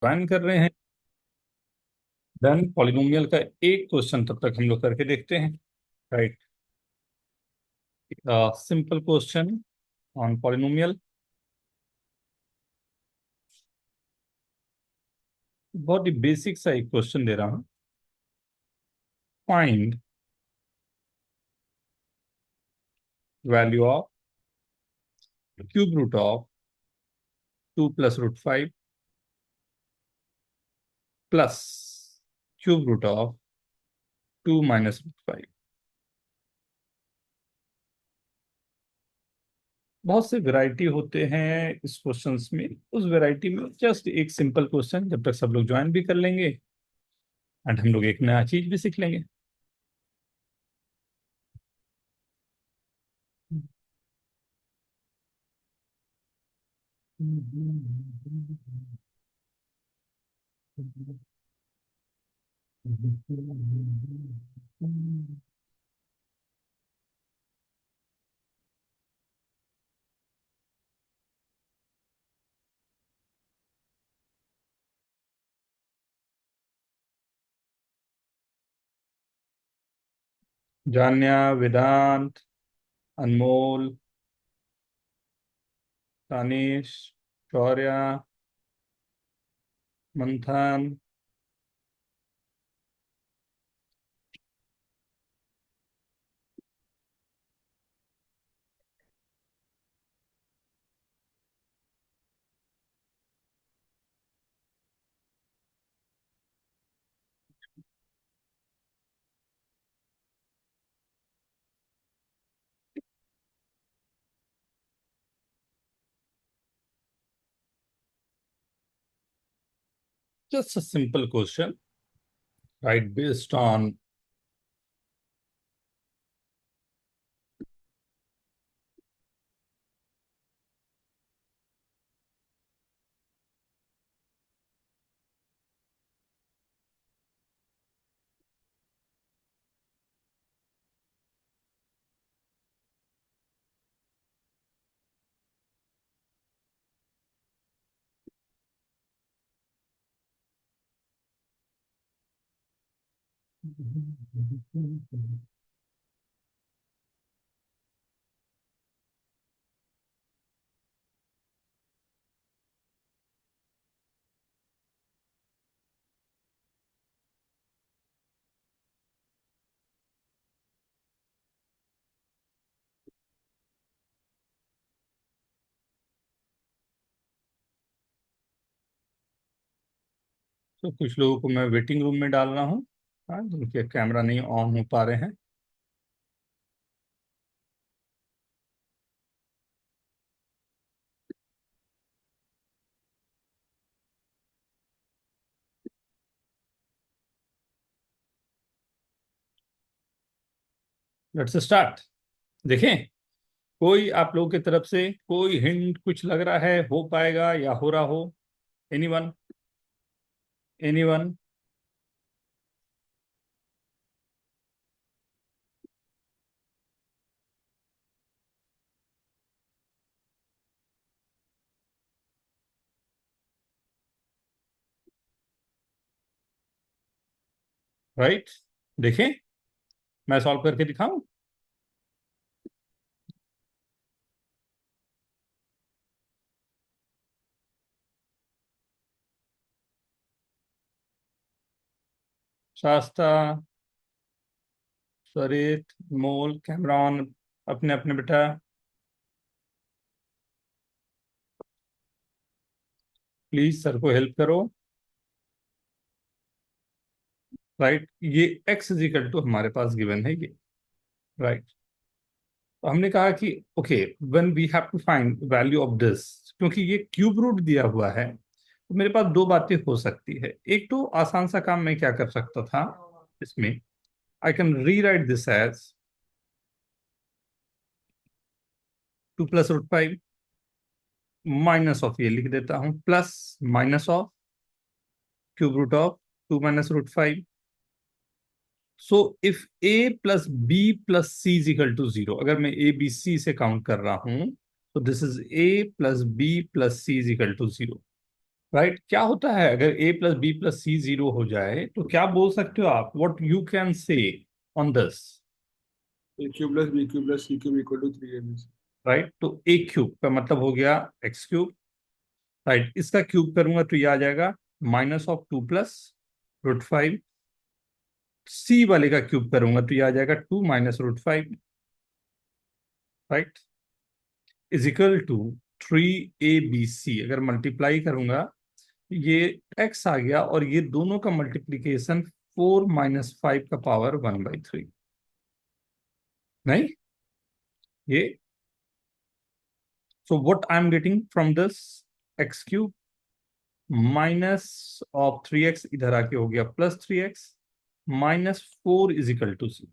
Join कर रहे हैं, देन पॉलिनोमियल का एक क्वेश्चन तब तक हम लोग करके देखते हैं। Right, simple question on polynomial. बहुत ही बेसिक सा एक क्वेश्चन दे रहा हूं। Find value of cube root of 2 + √5 plus cube root of 2 - √5। बहुत से वैरायटी होते हैं इस क्वेश्चंस में। उस वैरायटी में जस्ट एक सिंपल क्वेश्चन, जब तक सब लोग ज्वाइन भी कर लेंगे एंड हम लोग एक नया चीज भी सीख लेंगे। जान्या, वेदांत, अनमोल, तानिश, शौर्या, मंथन। Just a simple question, right, based on तो कुछ लोगों को मैं वेटिंग रूम में डाल रहा हूँ, हाँ, जिनके कैमरा नहीं ऑन हो पा रहे हैं। Let's start. देखें, कोई आप लोगों की तरफ से कोई हिंट कुछ लग रहा है हो पाएगा या हो रहा हो? एनीवन? एनीवन? राइट, देखें, मैं सॉल्व करके दिखाऊं? शास्ता, स्वरित, मोल, कैमरॉन, अपने अपने बेटा, प्लीज सर को हेल्प करो। राइट, ये x इजिकल टू हमारे पास गिवन है ये। राइट, तो हमने कहा कि okay, when we have to find value of this, क्योंकि ये क्यूब रूट दिया हुआ है, तो मेरे पास दो बातें हो सकती है। एक तो आसान सा काम मैं क्या कर सकता था इसमें, I can rewrite this as 2 + √5 minus of, ये लिख देता हूं, plus minus of cube root of 2 - √5। So if a + b + c = 0, अगर मैं a b c से काउंट कर रहा हूं, तो this is a + b + c = 0। Right. क्या होता है अगर A plus B plus C zero हो जाए तो क्या बोल सकते हो आप, what you can say on this? A cube plus B cube plus C cube equal to 3 right, तो ए क्यूब का मतलब हो गया एक्स क्यूब। राइट, इसका क्यूब करूंगा तो ये आ जाएगा -2 + √5। सी वाले का क्यूब करूंगा तो ये आ जाएगा 2 - √5। Right, is equal to 3abc। अगर मल्टीप्लाई करूंगा ये x आ गया, और ये दोनों का मल्टीप्लीकेशन 4 - 5 का पावर 1/3। नहीं, ये, so what I am getting from this, x cube -3x इधर आके हो गया +3x, -4 इज इक्वल टू सी।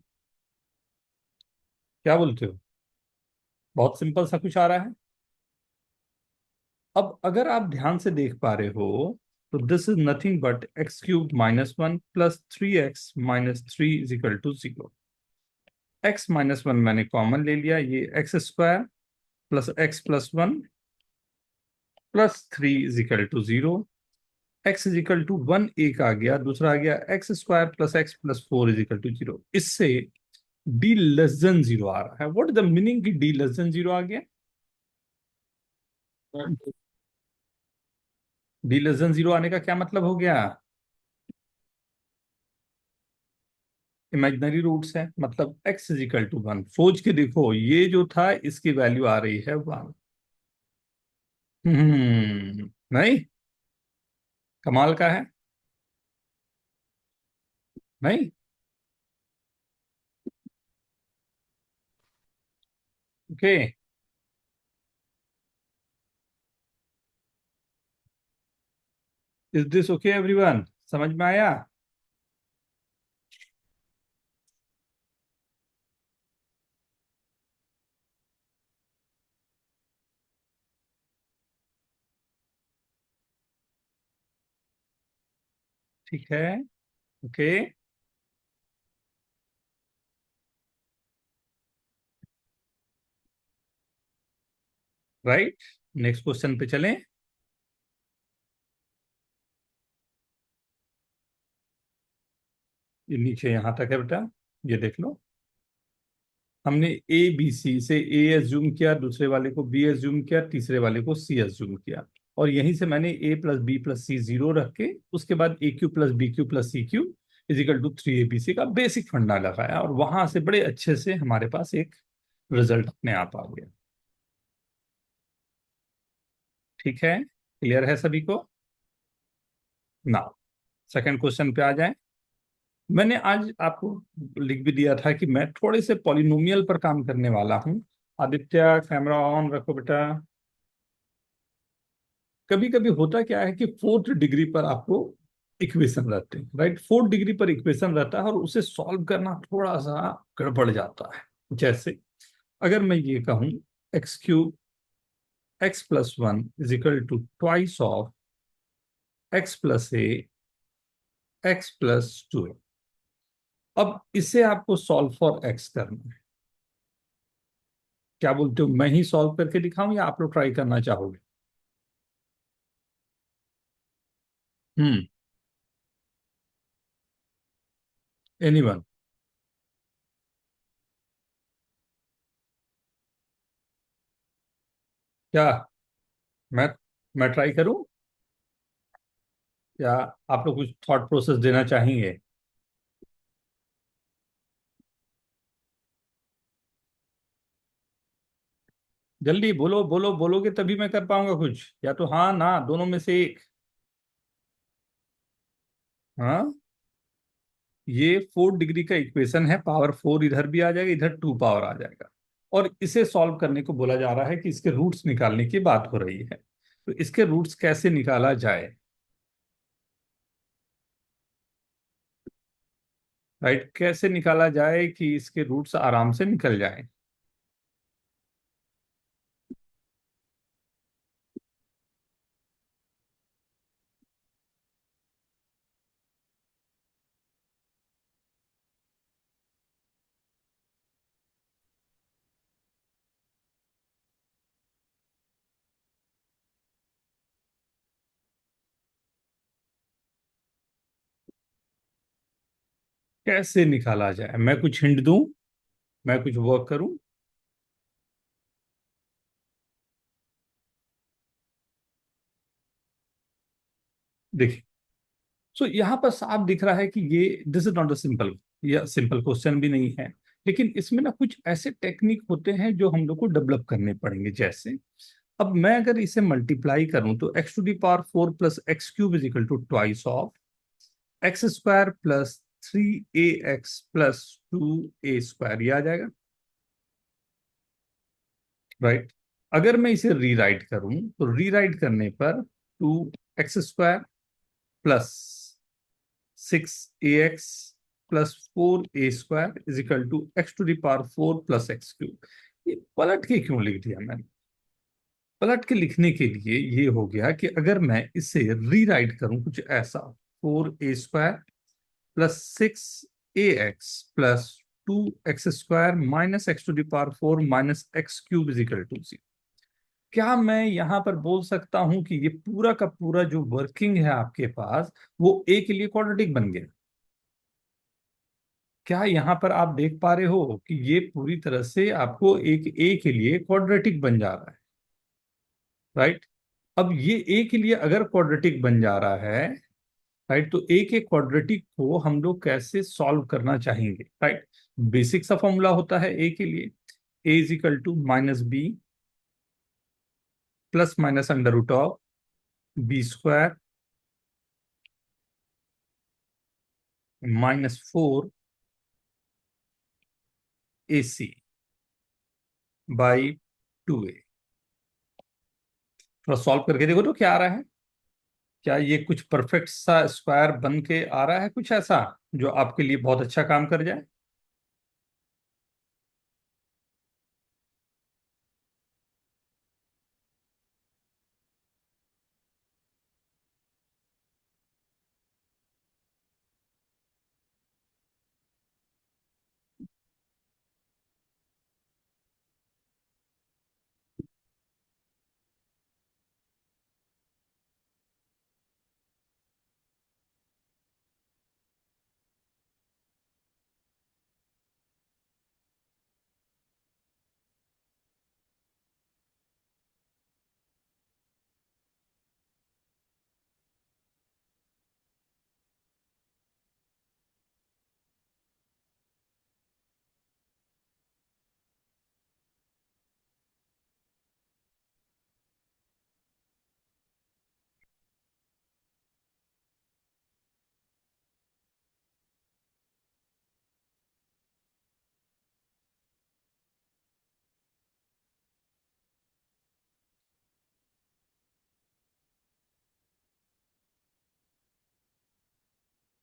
क्या बोलते हो? बहुत सिंपल सा कुछ आ रहा है। अब अगर आप ध्यान से देख पा रहे हो तो this is nothing but X cube -1 +3x - 3 is equal to 0। x-1 मैंने कॉमन ले लिया, ये x² +x+1 +3 is equal to 0। x is equal to 1 एक आ गया, दूसरा आ गया x² +x+4 is equal to 0। इससे d <0 आ रहा है। व्हाट इज द मीनिंग की d<0 आ गया? d<0 आने का क्या मतलब हो गया? इमेजिनरी रूट्स है, मतलब x इज इक्वल टू 1। सोच के देखो, ये जो था इसकी वैल्यू आ रही है 1। नहीं, कमाल का है। नहीं, okay, is this okay everyone? समझ में आया? ठीक है, ओके, राइट। नेक्स्ट क्वेश्चन पे चलें। ये नीचे यहां तक है बेटा, ये देख लो। हमने ए बी सी से ए एज्यूम किया, दूसरे वाले को बी एज्यूम किया, तीसरे वाले को सी एज्यूम किया, और यहीं से मैंने a + b + c 0 रख के उसके बाद a³ + b³ + c³ is equal to 3abc का बेसिक फंडा लगाया, और वहां से बड़े अच्छे से हमारे पास एक रिजल्ट अपने आप आ गया। ठीक है, क्लियर है सभी को? ना, सेकंड क्वेश्चन पे आ जाए। मैंने आज आपको लिख भी दिया था कि मैं थोड़े से पॉलिनोमियल पर काम करने वाला हूं। आदित्य, कैमरा ऑन रखो बेटा। कभी कभी होता क्या है कि 4th डिग्री पर आपको इक्वेशन रहते हैं, राइट। 4th डिग्री पर इक्वेशन रहता है और उसे सॉल्व करना थोड़ा सा गड़बड़ जाता है। जैसे अगर मैं ये कहूं x³ x+1 is equal to twice of x+a x+2। अब इसे आपको सॉल्व फॉर x करना है। क्या बोलते हो, मैं ही सॉल्व करके दिखाऊं या आप लोग ट्राई करना चाहोगे? हम्म, एनीवन? क्या मैं मैं ट्राई करूं, या आप लोग कुछ थॉट प्रोसेस देना चाहेंगे? जल्दी बोलो, बोलो, बोलोगे तभी मैं कर पाऊंगा कुछ, या तो हाँ ना दोनों में से एक। हाँ, ये 4th डिग्री का इक्वेशन है, पावर 4 इधर भी आ जाएगा, इधर 2 पावर आ जाएगा, और इसे सॉल्व करने को बोला जा रहा है कि इसके रूट्स निकालने की बात हो रही है। तो इसके रूट्स कैसे निकाला जाए? राइट, कैसे निकाला जाए कि इसके रूट्स आराम से निकल जाए? कैसे निकाला जाए? मैं कुछ हिंट दूं, मैं कुछ वर्क करूं? देखिए, सो यहाँ पर साफ दिख रहा है कि ये this is not a simple, या सिंपल क्वेश्चन भी नहीं है। लेकिन इसमें ना कुछ ऐसे टेक्निक होते हैं जो हम लोग को डेवलप करने पड़ेंगे। जैसे अब मैं अगर इसे मल्टीप्लाई करूं तो X to the power 4 plus X cube is equal to twice of X square plus 3ax plus 2a square, ये आ जाएगा, राइट। अगर मैं इसे रीराइट करूं तो रीराइट करने पर 2x square plus 6ax plus 4a square is equal to X to the power 4 plus X cube. ये पलट के क्यों लिख दिया मैंने? पलट के लिखने के लिए ये हो गया कि अगर मैं इसे रीराइट करूं कुछ ऐसा, 4a square plus 6ax plus 2x square minus X to the power 4 minus X cube is equal to 0। क्या मैं यहां पर बोल सकता हूं कि ये पूरा का पूरा जो वर्किंग है आपके पास, वो ए के लिए क्वाड्रेटिक बन गया? क्या यहां पर आप देख पा रहे हो कि ये पूरी तरह से आपको एक ए के लिए क्वाड्रेटिक बन जा रहा है, राइट? अब ये ए के लिए अगर क्वाड्रेटिक बन जा रहा है, राइट, तो ए के क्वाड्रेटिक को हम लोग कैसे सॉल्व करना चाहेंगे, राइट? बेसिक सा फॉर्मूला होता है ए के लिए, A is equal to minus B plus minus under root of B square minus 4ac by 2a। थोड़ा सॉल्व करके देखो तो क्या आ रहा है। क्या ये कुछ परफेक्ट सा स्क्वायर बन के आ रहा है, कुछ ऐसा जो आपके लिए बहुत अच्छा काम कर जाए?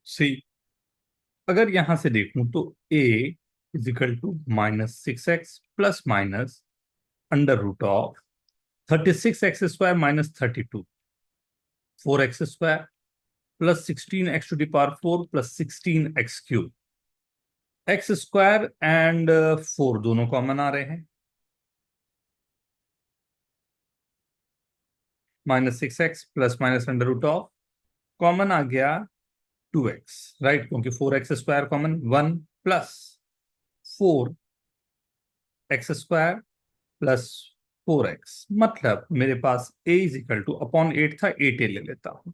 सी, अगर यहां से देखूं तो a is equal to minus 6x plus minus under root of 36x square minus 32, 4x square plus 16x to the power 4 plus 16x cube, X square and 4 दोनों कॉमन आ रहे हैं, minus 6x plus minus under root of common आ गया 2x, right, क्योंकि 4x square common 1 plus 4x square plus 4x, मतलब मेरे पास a is equal to upon 8 था, 8a ले लेता हूं,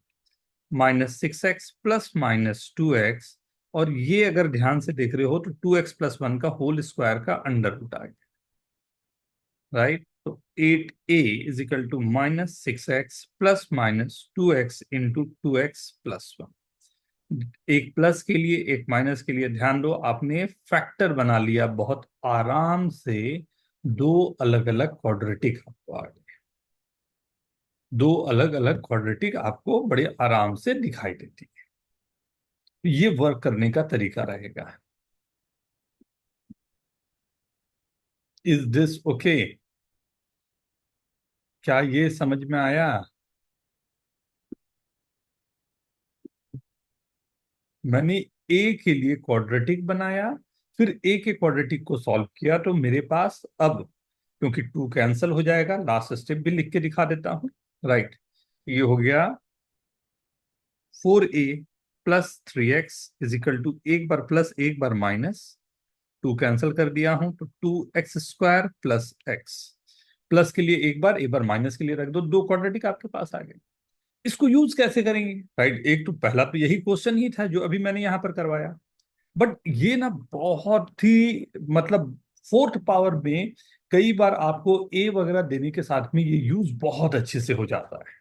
minus 6x plus minus 2x, और ये अगर ध्यान से देख रहे हो तो 2x प्लस 1 का होल स्क्वायर का अंडर रूट आ गया, राइट। तो 8a is equal to minus 6x plus minus 2x into 2x plus 1। एक प्लस के लिए एक माइनस के लिए ध्यान दो, आपने फैक्टर बना लिया बहुत आराम से। दो अलग अलग क्वाड्रेटिक आपको आ गए, दो अलग अलग क्वाड्रेटिक आपको बड़े आराम से दिखाई देती है। ये वर्क करने का तरीका रहेगा। Is this okay? क्या ये समझ में आया? मैंने ए के लिए क्वाड्रेटिक बनाया, फिर ए के क्वाड्रेटिक को सॉल्व किया, तो मेरे पास अब, क्योंकि टू कैंसल हो जाएगा, लास्ट स्टेप भी लिख के दिखा देता हूं, राइट। ये हो गया 4a plus 3x is equal to, एक बार प्लस एक बार माइनस, टू कैंसिल कर दिया हूं तो 2x² प्लस एक्स। प्लस के लिए एक बार माइनस के लिए रख दो, दो क्वाड्रेटिक आपके पास आ गए। इसको यूज कैसे करेंगे? राइट, एक तो पहला तो यही क्वेश्चन ही था जो अभी मैंने यहां पर करवाया, बट ये ना बहुत ही मतलब फोर्थ पावर में कई बार आपको ए वगैरह देने के साथ में ये यूज बहुत अच्छे से हो जाता है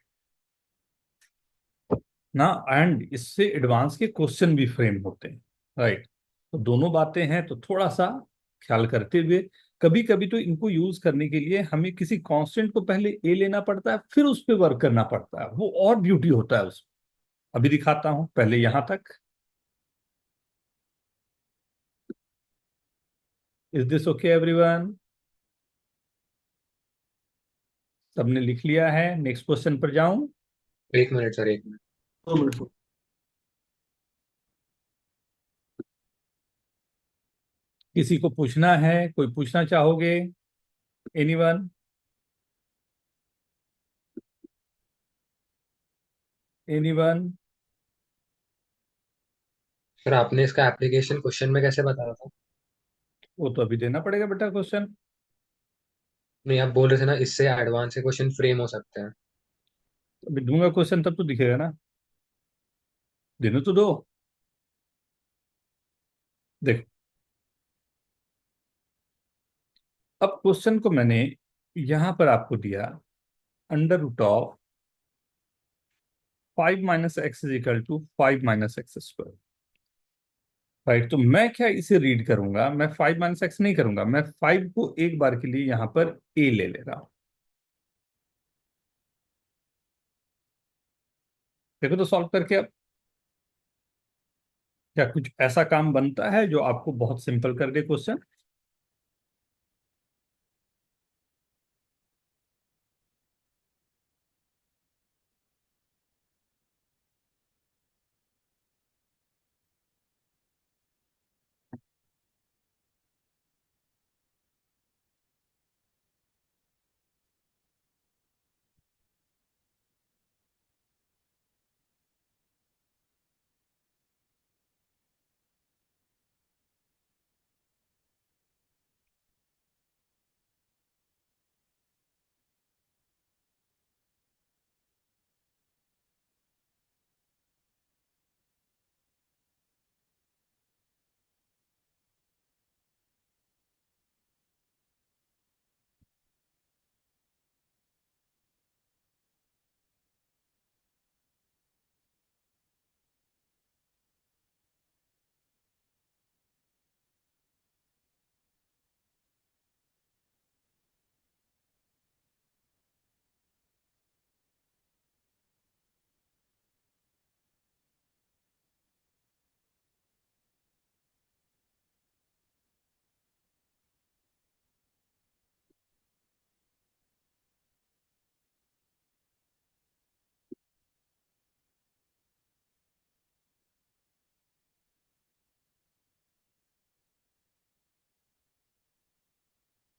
ना, एंड इससे एडवांस के क्वेश्चन भी फ्रेम होते हैं। राइट, तो दोनों बातें हैं, तो थोड़ा सा ख्याल करते हुए, कभी कभी तो इनको यूज करने के लिए हमें किसी कांस्टेंट को पहले ए लेना पड़ता है, फिर उस पर वर्क करना पड़ता है, वो और ब्यूटी होता है उसमें। अभी दिखाता हूं, पहले यहां तक। Is this okay everyone? सबने लिख लिया है? नेक्स्ट क्वेश्चन पर जाऊं? एक मिनट सर, एक मिनट। 2 मिनट। किसी को पूछना है? कोई पूछना चाहोगे? एनीवन? एनीवन? सर आपने इसका एप्लीकेशन क्वेश्चन में कैसे बताया था? वो तो अभी देना पड़ेगा बेटा क्वेश्चन। नहीं, आप बोल रहे थे ना इससे एडवांस के क्वेश्चन फ्रेम हो सकते हैं। अभी दूंगा क्वेश्चन तब तो दिखेगा ना, देने तो दो। देखो, अब क्वेश्चन को मैंने यहां पर आपको दिया, √5 - x is equal to 5 - x²। Right, तो मैं क्या इसे रीड करूंगा? मैं 5 - x नहीं करूंगा, मैं 5 को एक बार के लिए यहां पर ए ले ले रहा हूं। देखो तो सॉल्व करके अब क्या कुछ ऐसा काम बनता है जो आपको बहुत सिंपल कर दे क्वेश्चन?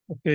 ओके,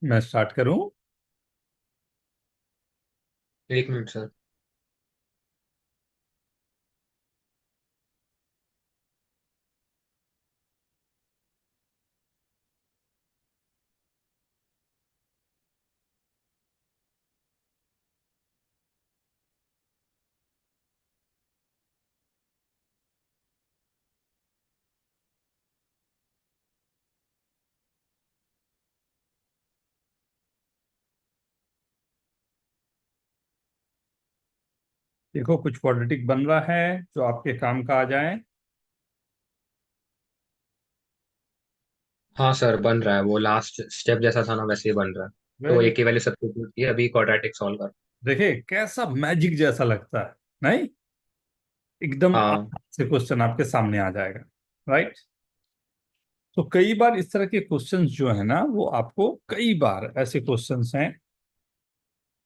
मैं स्टार्ट करूं? एक मिनट सर। देखो कुछ क्वाड्रेटिक बन रहा है जो आपके काम का आ जाए। हाँ सर, बन रहा है, वो लास्ट स्टेप जैसा था ना वैसे ही बन रहा है। तो वेरी। एक की वैल्यू सब्स्टिट्यूट की, अभी क्वाड्रेटिक सॉल्व कर। देखिए कैसा मैजिक जैसा लगता है, नहीं? एकदम हाँ आसान से क्वेश्चन आपके सामने आ जाएगा। राइट। तो कई बार इस तरह के क्वेश्चंस जो है ना, वो आपको कई बार ऐसे क्वेश्चंस हैं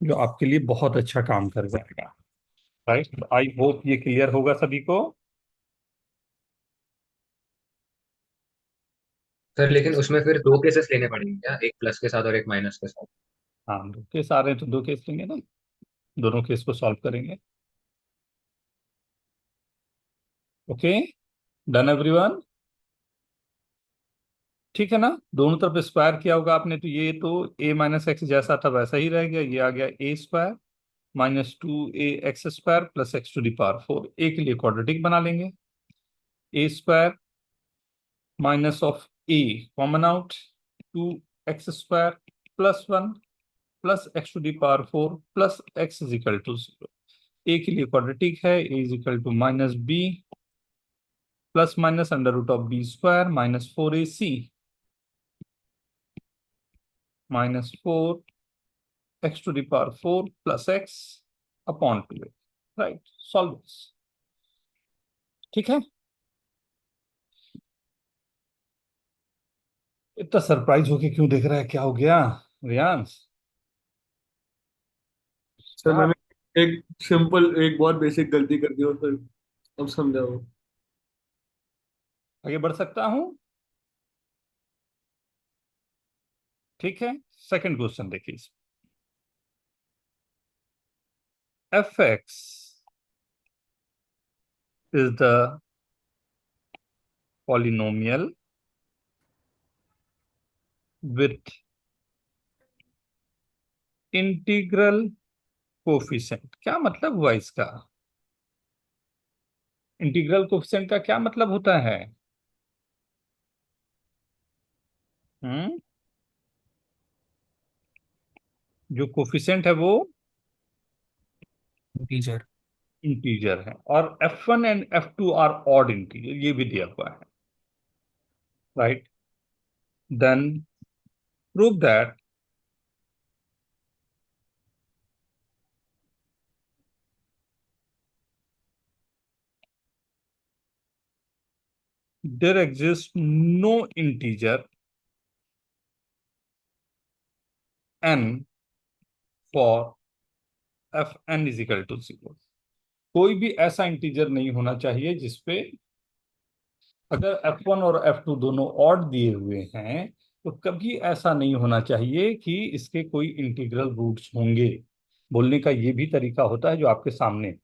जो आपके लिए बहुत अच्छा काम कर जाएगा। राइट। आई होप ये क्लियर होगा सभी को। सर, लेकिन उसमें फिर दो केसेस लेने पड़ेंगे क्या, एक प्लस के साथ और एक माइनस के साथ? हाँ, दो केस आ रहे हैं तो दो केस लेंगे ना, दोनों केस को सॉल्व करेंगे। ओके। Done everyone. ठीक है ना? दोनों तरफ स्क्वायर किया होगा आपने, तो ये तो ए माइनस एक्स जैसा था वैसा ही रह गया, ये आ गया A square minus 2 a x square plus x⁴ A के लिए क्वाड्रेटिक बना लेंगे। A square minus of A common out, 2 x square +1 प्लस x⁴ प्लस x = 0। ए के लिए क्वाड्रेटिक है, a = -b plus minus √(b²) -4ac -4 x⁴ plus x/2a। Right. Solve this. ठीक है। इतना सरप्राइज होके क्यों देख रहा है, क्या हो गया रियांश? सर हाँ। मैंने एक सिंपल एक बहुत बेसिक गलती कर दी और फिर अब समझा वो। आगे बढ़ सकता हूं? ठीक है। सेकंड क्वेश्चन देखिए। f(x) is the polynomial with integral coefficient. क्या मतलब हुआ इसका? इंटीग्रल कोफिशिएंट का क्या मतलब होता है? हम्म। जो कोफिशिएंट है वो इंटीजर। इंटीजर है, और f1 and f2 are odd integer, ये भी दिया हुआ है। Right. Then prove that there exists no integer n for fn = 0। कोई भी ऐसा इंटीजर नहीं होना चाहिए जिसपे, अगर f1 और f2 दोनों ऑड दिए हुए हैं, तो कभी ऐसा नहीं होना चाहिए कि इसके कोई इंटीग्रल रूट्स होंगे। बोलने का ये भी तरीका होता है जो आपके सामने।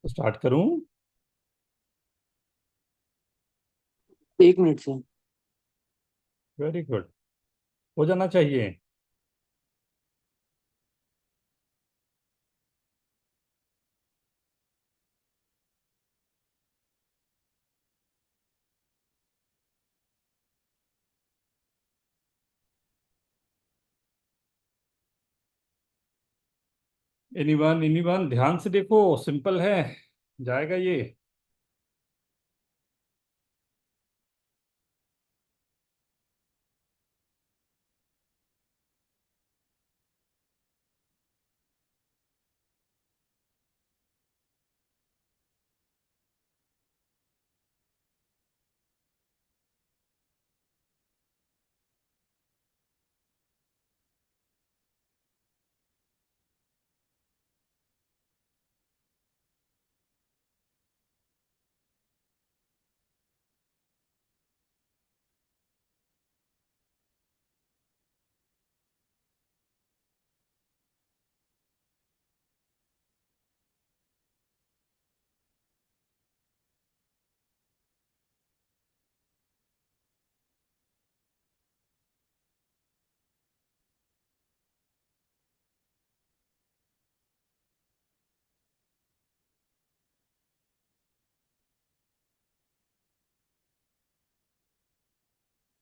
स्टार्ट करूं? 1 मिनट से। वेरी गुड, हो जाना चाहिए। एनीवन एनीवन, ध्यान से देखो, सिंपल है, जाएगा ये।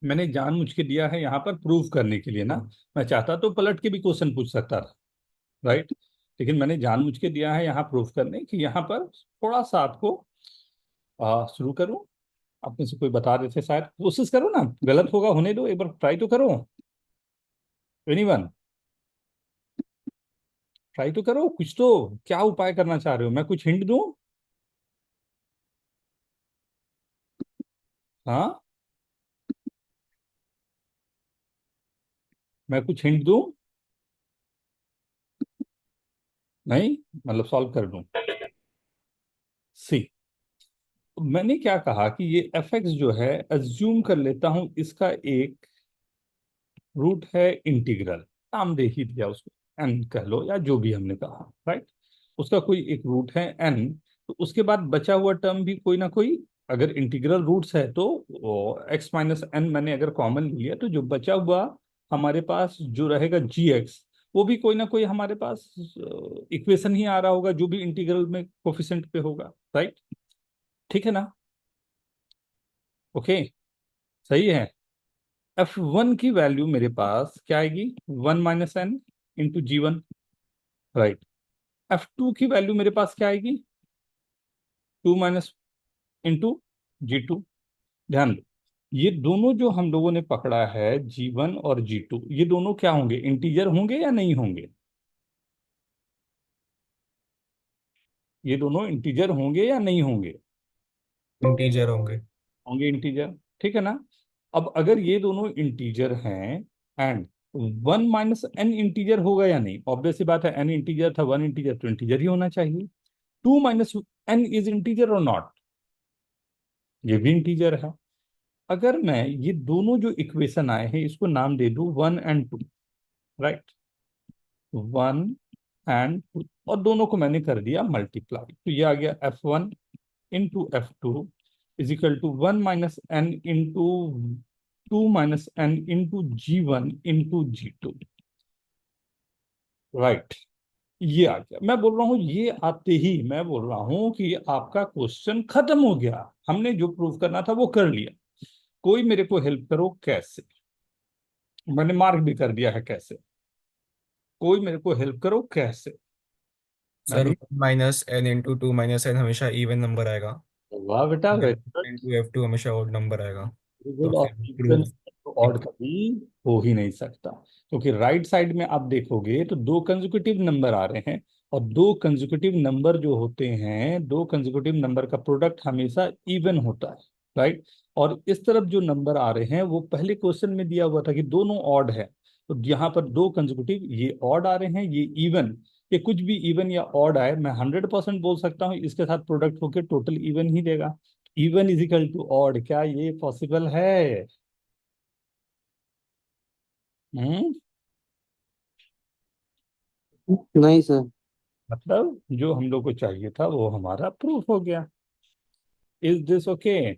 मैंने जानबूझ के दिया है यहाँ पर प्रूव करने के लिए ना। मैं चाहता तो पलट के भी क्वेश्चन पूछ सकता था, राइट। लेकिन मैंने जानबूझ के दिया है यहाँ प्रूव करने कि यहाँ पर थोड़ा सा आपको शुरू करूँ। आप में से कोई बता रहे थे शायद, कोशिश करो ना, गलत होगा होने दो, एक बार ट्राई तो करो। एनीवन, ट्राई तो करो कुछ तो। क्या उपाय करना चाह रहे हो, मैं कुछ हिंट दूं? हाँ, मैं कुछ हिंट दूं? नहीं, मतलब सॉल्व कर दूं? सी, मैंने क्या कहा कि ये एफ एक्स जो है, अज्यूम कर लेता हूं इसका एक रूट है इंटीग्रल, नाम दे ही दिया उसको, एन कह लो या जो भी हमने कहा, राइट। उसका कोई एक रूट है एन, तो उसके बाद बचा हुआ टर्म भी कोई ना कोई, अगर इंटीग्रल रूट्स है तो एक्स माइनस एन मैंने अगर कॉमन लिया तो जो बचा हुआ हमारे पास जो रहेगा जी एक्स, वो भी कोई ना कोई हमारे पास इक्वेशन ही आ रहा होगा जो भी इंटीग्रल में कोफिशिएंट पे होगा, राइट। ठीक है ना? ओके, सही है। एफ वन की वैल्यू मेरे पास क्या आएगी, 1 - n × G1, right. F two की वैल्यू मेरे पास क्या आएगी, 2 - * G2। ध्यान दो, ये दोनों जो हम लोगों ने पकड़ा है G1 और G2, ये दोनों क्या होंगे, इंटीजर होंगे या नहीं होंगे? ये दोनों इंटीजर होंगे या नहीं होंगे? इंटीजर होंगे। होंगे इंटीजर, ठीक है ना। अब अगर ये दोनों इंटीजर हैं एंड 1 - n इंटीजर होगा या नहीं, ऑब्वियस सी बात है, n इंटीजर था, 1 इंटीजर, तो इंटीजर ही होना चाहिए। 2 - n इज इंटीजर और नॉट, ये भी इंटीजर है। अगर मैं ये दोनों जो इक्वेशन आए हैं इसको नाम दे दूं 1 और 2, राइट, 1 और 2, और दोनों को मैंने कर दिया मल्टीप्लाई, तो ये आ गया F1 × F2 = 1 - n × 2 - n × G1 × G2, right. ये आ गया। मैं बोल रहा हूँ ये आते ही मैं बोल रहा हूँ कि आपका क्वेश्चन खत्म हो गया, हमने जो प्रूव करना था वो कर लिया। कोई मेरे को हेल्प करो कैसे, मैंने मार्क भी कर दिया है कैसे, कोई मेरे को हेल्प करो कैसे। मैं सर भी, 1 - n × 2 - n हमेशा इवन नंबर आएगा। वाह बेटा, वेरी गुड, F2 हमेशा ऑड नंबर आएगा। वेरी तो गुड। और फिर इवन प्रूफ। तो ऑड कभी हो ही नहीं सकता, क्योंकि राइट साइड में आप देखोगे तो दो कंसेक्यूटिव नंबर आ रहे हैं, और दो कंसेक्यूटिव नंबर जो होते हैं, दो कंसेक्यूटिव नंबर का प्रोडक्ट हमेशा इवन होता है, राइट। और इस तरफ जो नंबर आ रहे हैं वो पहले क्वेश्चन में दिया हुआ था कि दोनों ऑड है, तो यहाँ पर दो कंसेक्यूटिव ये ऑड आ रहे हैं, ये इवन। ये कुछ भी इवन या ऑड आए, मैं 100% बोल सकता हूँ इसके साथ प्रोडक्ट होकर टोटल इवन ही देगा। इवन इजिकल टू ऑड, क्या ये पॉसिबल है? हम्म। नहीं सर। मतलब जो हम लोग को चाहिए था वो हमारा प्रूफ हो गया। Is this okay?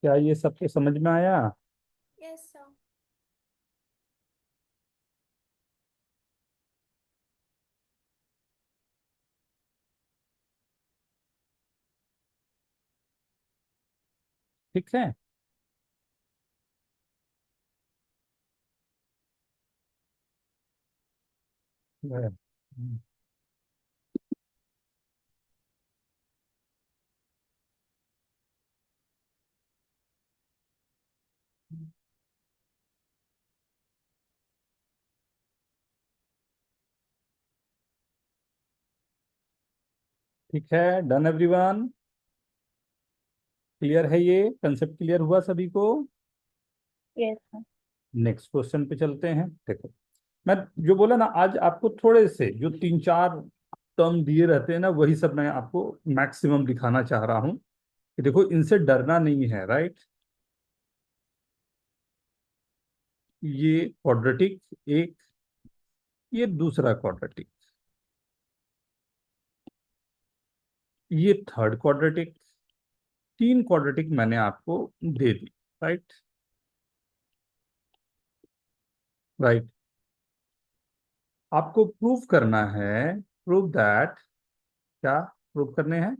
क्या ये सबको समझ में आया? Yes, sir. ठीक है। ठीक है, डन एवरीवन। क्लियर है? ये कंसेप्ट क्लियर हुआ सभी को? Yes, sir. नेक्स्ट क्वेश्चन पे चलते हैं। देखो, मैं जो बोला ना, आज आपको थोड़े से जो तीन चार टर्म दिए रहते हैं ना, वही सब मैं आपको मैक्सिमम दिखाना चाह रहा हूँ कि देखो इनसे डरना नहीं है, राइट? ये क्वाड्रेटिक एक, ये दूसरा क्वाड्रेटिक, ये थर्ड क्वाड्रेटिक, तीन क्वाड्रेटिक मैंने आपको दे दी, राइट? राइट। आपको प्रूव करना है, प्रूव दैट, क्या प्रूव करने हैं?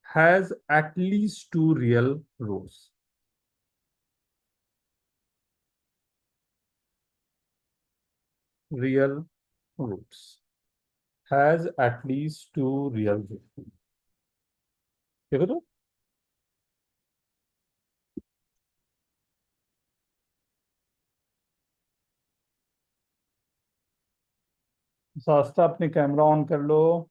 Has at least two real roots. Real roots, has at least two real roots. देखो तो, शास्त्रा अपने कैमरा ऑन कर लो।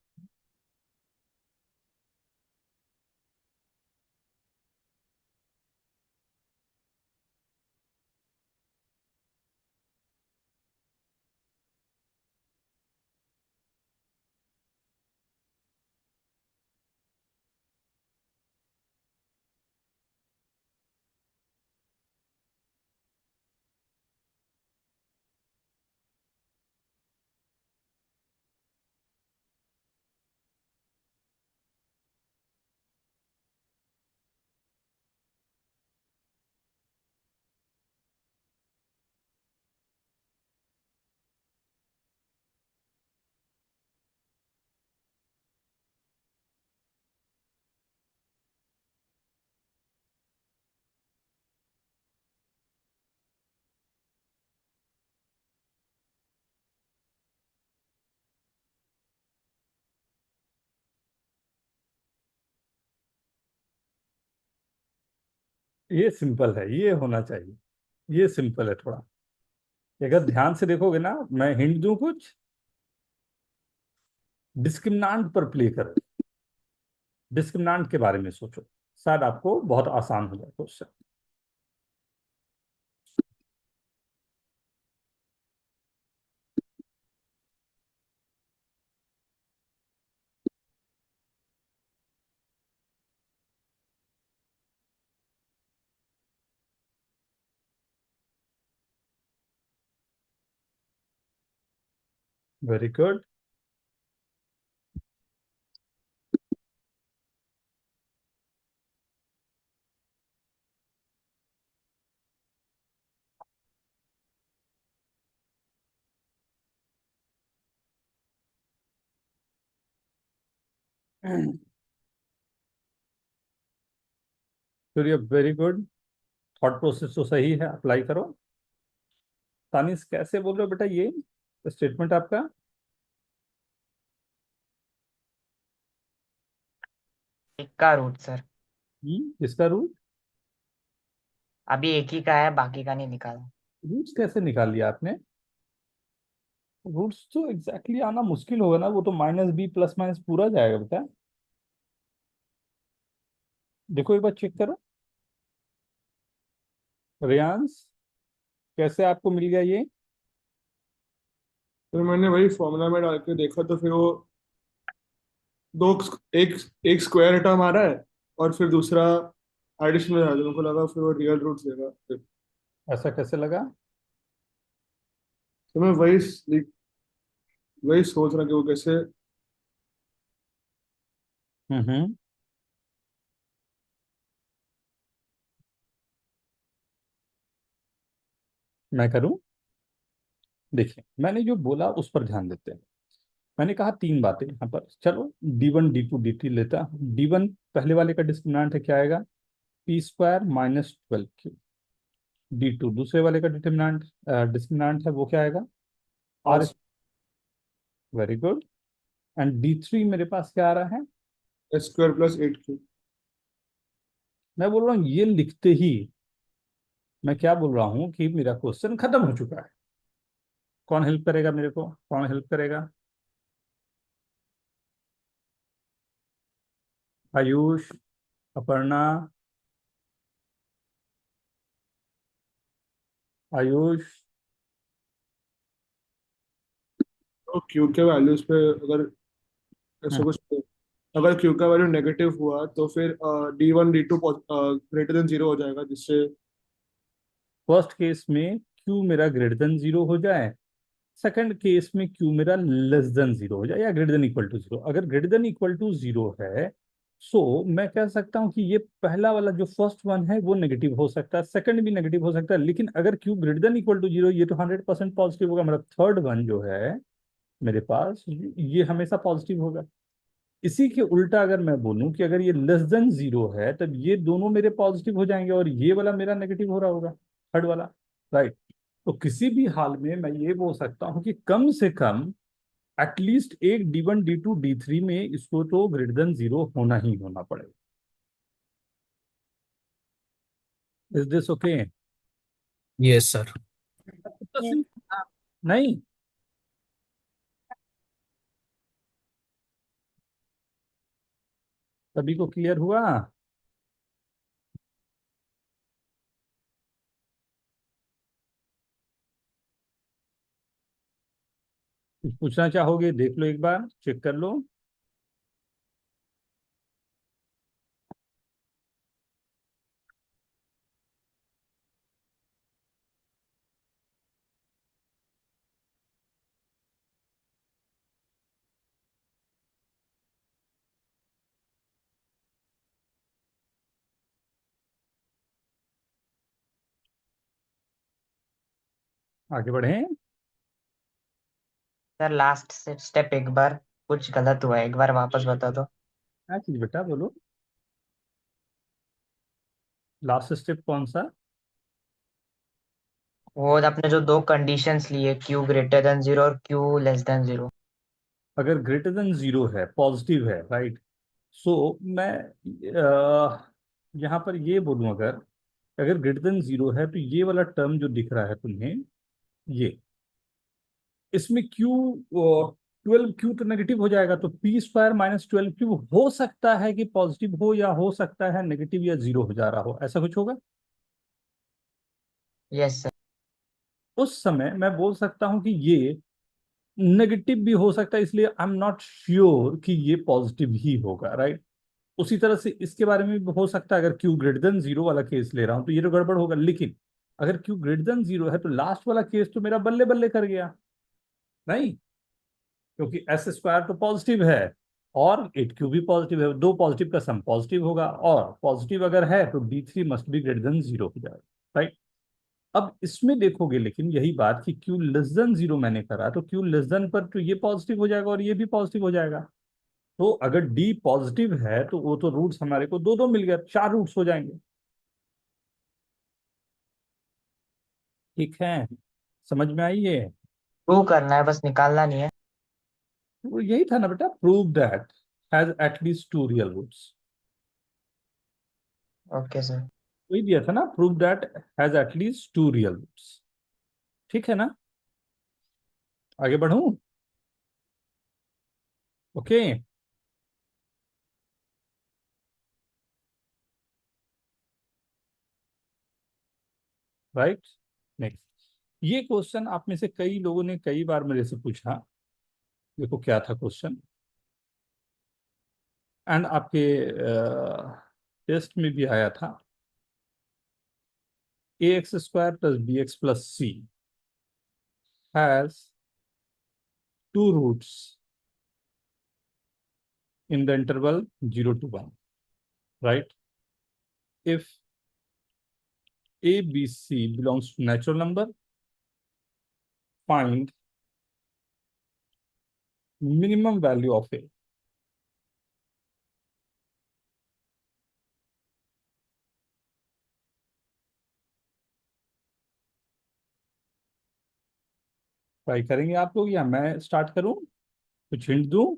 ये सिंपल है, ये होना चाहिए। ये सिंपल है थोड़ा। अगर ध्यान से देखोगे ना, मैं हिंट दूं कुछ, डिस्क्रिमिनांट पर प्ले करो। डिस्क्रिमिनांट के बारे में सोचो, शायद आपको बहुत आसान हो जाए question. Very good. Surya, very good. Thought process तो सही है, अप्लाई करो। तानिश, कैसे बोल रहे हो बेटा ये स्टेटमेंट आपका? एक का रूट सर। इसका रूट? अभी एक ही का है, बाकी का नहीं निकाला। रूट्स कैसे निकाल लिया आपने? रूट्स तो एग्जैक्टली आना मुश्किल होगा ना, वो तो माइनस बी प्लस माइनस पूरा जाएगा बेटा। देखो एक बार चेक करो। रियांश, कैसे आपको मिल गया ये? फिर मैंने वही फॉर्मूला में डाल के देखा तो फिर वो दो, एक एक स्क्वायर टर्म आ रहा है और फिर दूसरा एडिशन में आ रहा है, मेरे को लगा फिर वो रियल रूट्स देगा फिर। ऐसा कैसे लगा? तो मैं वही सोच रहा कि वो कैसे। हम्म। मैं करूं? देखिए, मैंने जो बोला उस पर ध्यान देते हैं। मैंने कहा तीन बातें यहाँ पर। चलो, D1 D2 D3 लेता। D1 पहले वाले का डिस्क्रिमिनेंट है, क्या आएगा? P² - 12Q। D2 दूसरे वाले का डिटर्मिनेंट डिस्क्रिमिनेंट है, वो क्या आएगा? R। Very good. And D3 मेरे पास क्या आ रहा है? S² + 8Q। मैं बोल रहा हूँ ये लिखते ही मैं क्या बोल रहा हूँ कि मेरा क्वेश्चन खत्म हो चुका है। कौन हेल्प करेगा मेरे को? कौन हेल्प करेगा? आयुष, अपर्णा, आयुष। तो Q के वैल्यूज पे अगर ऐसा हम्म। कुछ, अगर Q का वैल्यू नेगेटिव हुआ तो फिर D1 D2 ग्रेटर देन 0 हो जाएगा, जिससे फर्स्ट केस में Q मेरा ग्रेटर देन जीरो हो जाए, सेकंड केस में Q मेरा लेस देन जीरो हो जाए या greater than equal to zero. अगर greater than equal to zero है, सो मैं कह सकता हूं कि ये पहला वाला जो फर्स्ट वन है वो नेगेटिव हो सकता है, सेकंड भी नेगेटिव हो सकता है। लेकिन अगर Q greater than equal to zero, ये तो 100% पॉजिटिव होगा। मतलब थर्ड वन जो है मेरे पास, ये हमेशा पॉजिटिव होगा। इसी के उल्टा अगर मैं बोलूं कि अगर ये लेस देन जीरो है, तब ये दोनों मेरे पॉजिटिव हो जाएंगे और ये वाला मेरा नेगेटिव हो रहा होगा, थर्ड वाला। राइट। तो किसी भी हाल में मैं ये बोल सकता हूं कि कम से कम एटलीस्ट एक D1 D2 D3 में इसको तो ग्रेटर देन जीरो होना ही होना पड़ेगा। Is this okay? Yes sir. Yes. नहीं? सभी को क्लियर हुआ? कुछ पूछना चाहोगे? देख लो, एक बार चेक कर लो। आगे बढ़े। सर लास्ट स्टेप एक बार कुछ गलत हुआ है, एक बार वापस बता दो। क्या चीज बेटा, बोलो। लास्ट स्टेप कौन सा? वो आपने जो दो कंडीशंस लिए, Q ग्रेटर देन 0 और Q लेस देन 0। अगर ग्रेटर देन जीरो है, पॉजिटिव है, राइट। सो मैं यहाँ पर ये बोलूं, अगर अगर ग्रेटर देन जीरो है तो ये वाला टर्म जो दिख रहा है तुम्हें, ये इसमें Q 12Q तो नेगेटिव हो जाएगा, तो P² - 12Q हो सकता है कि पॉजिटिव हो या हो सकता है नेगेटिव या जीरो हो जा रहा हो, ऐसा कुछ होगा। Yes sir. उस समय मैं बोल सकता हूं कि ये नेगेटिव भी हो सकता है, इसलिए आई एम नॉट श्योर कि ये पॉजिटिव ही होगा, राइट। उसी तरह से इसके बारे में भी हो सकता है, अगर Q ग्रेटर देन जीरो वाला केस ले रहा हूं तो ये तो गड़बड़ होगा। लेकिन अगर Q ग्रेटर देन जीरो है तो लास्ट वाला केस तो मेरा बल्ले बल्ले कर गया, नहीं? क्योंकि S² तो पॉजिटिव है और 8Q भी पॉजिटिव है, दो पॉजिटिव का सम पॉजिटिव होगा, और पॉजिटिव अगर है तो D3 must be greater than zero हो जाएगा, राइट। अब इसमें देखोगे, लेकिन यही बात कि Q लेस देन जीरो मैंने करा, तो Q लेस देन पर तो ये पॉजिटिव हो जाएगा और ये भी पॉजिटिव हो जाएगा। तो अगर D पॉजिटिव है तो वो तो रूट्स हमारे को दो दो मिल गया, चार रूट्स हो जाएंगे। ठीक है, समझ में आई ये? प्रूव करना है, बस निकालना नहीं है। वो यही था ना बेटा, prove that has at least two real roots. Okay sir. वही दिया था ना, prove that has at least two real roots. ठीक है ना? आगे बढ़ूं? ओके। राइट। नेक्स्ट, ये क्वेश्चन आप में से कई लोगों ने कई बार मेरे से पूछा। देखो क्या था क्वेश्चन, एंड आपके टेस्ट में भी आया था। AX² + BX + C has two roots in the interval 0 to 1, right? If A, B, C belongs to natural number, find minimum value of A. Try करेंगे आप लोग या मैं स्टार्ट करूं? कुछ हिंट दूं?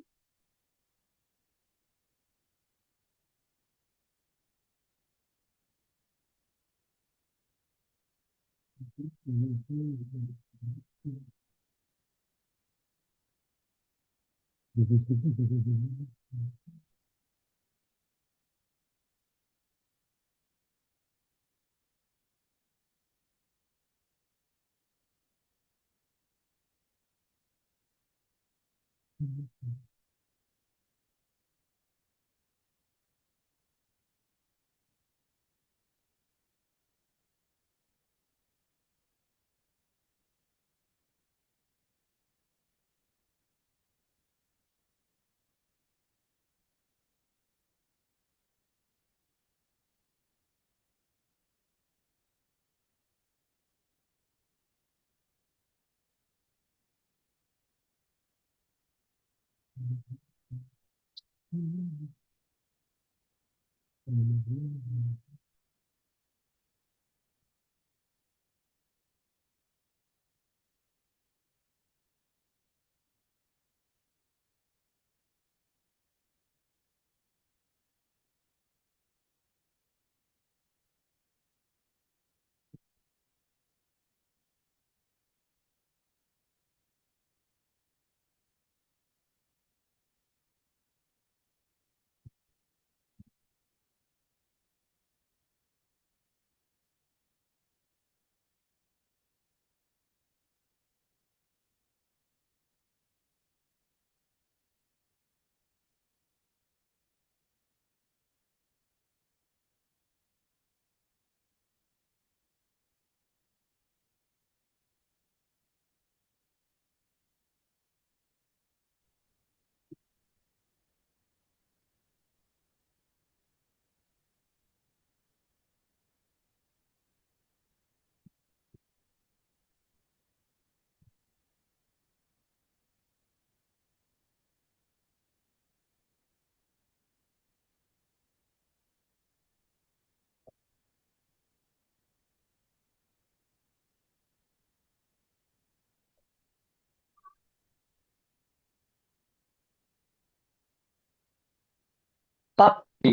Puppy.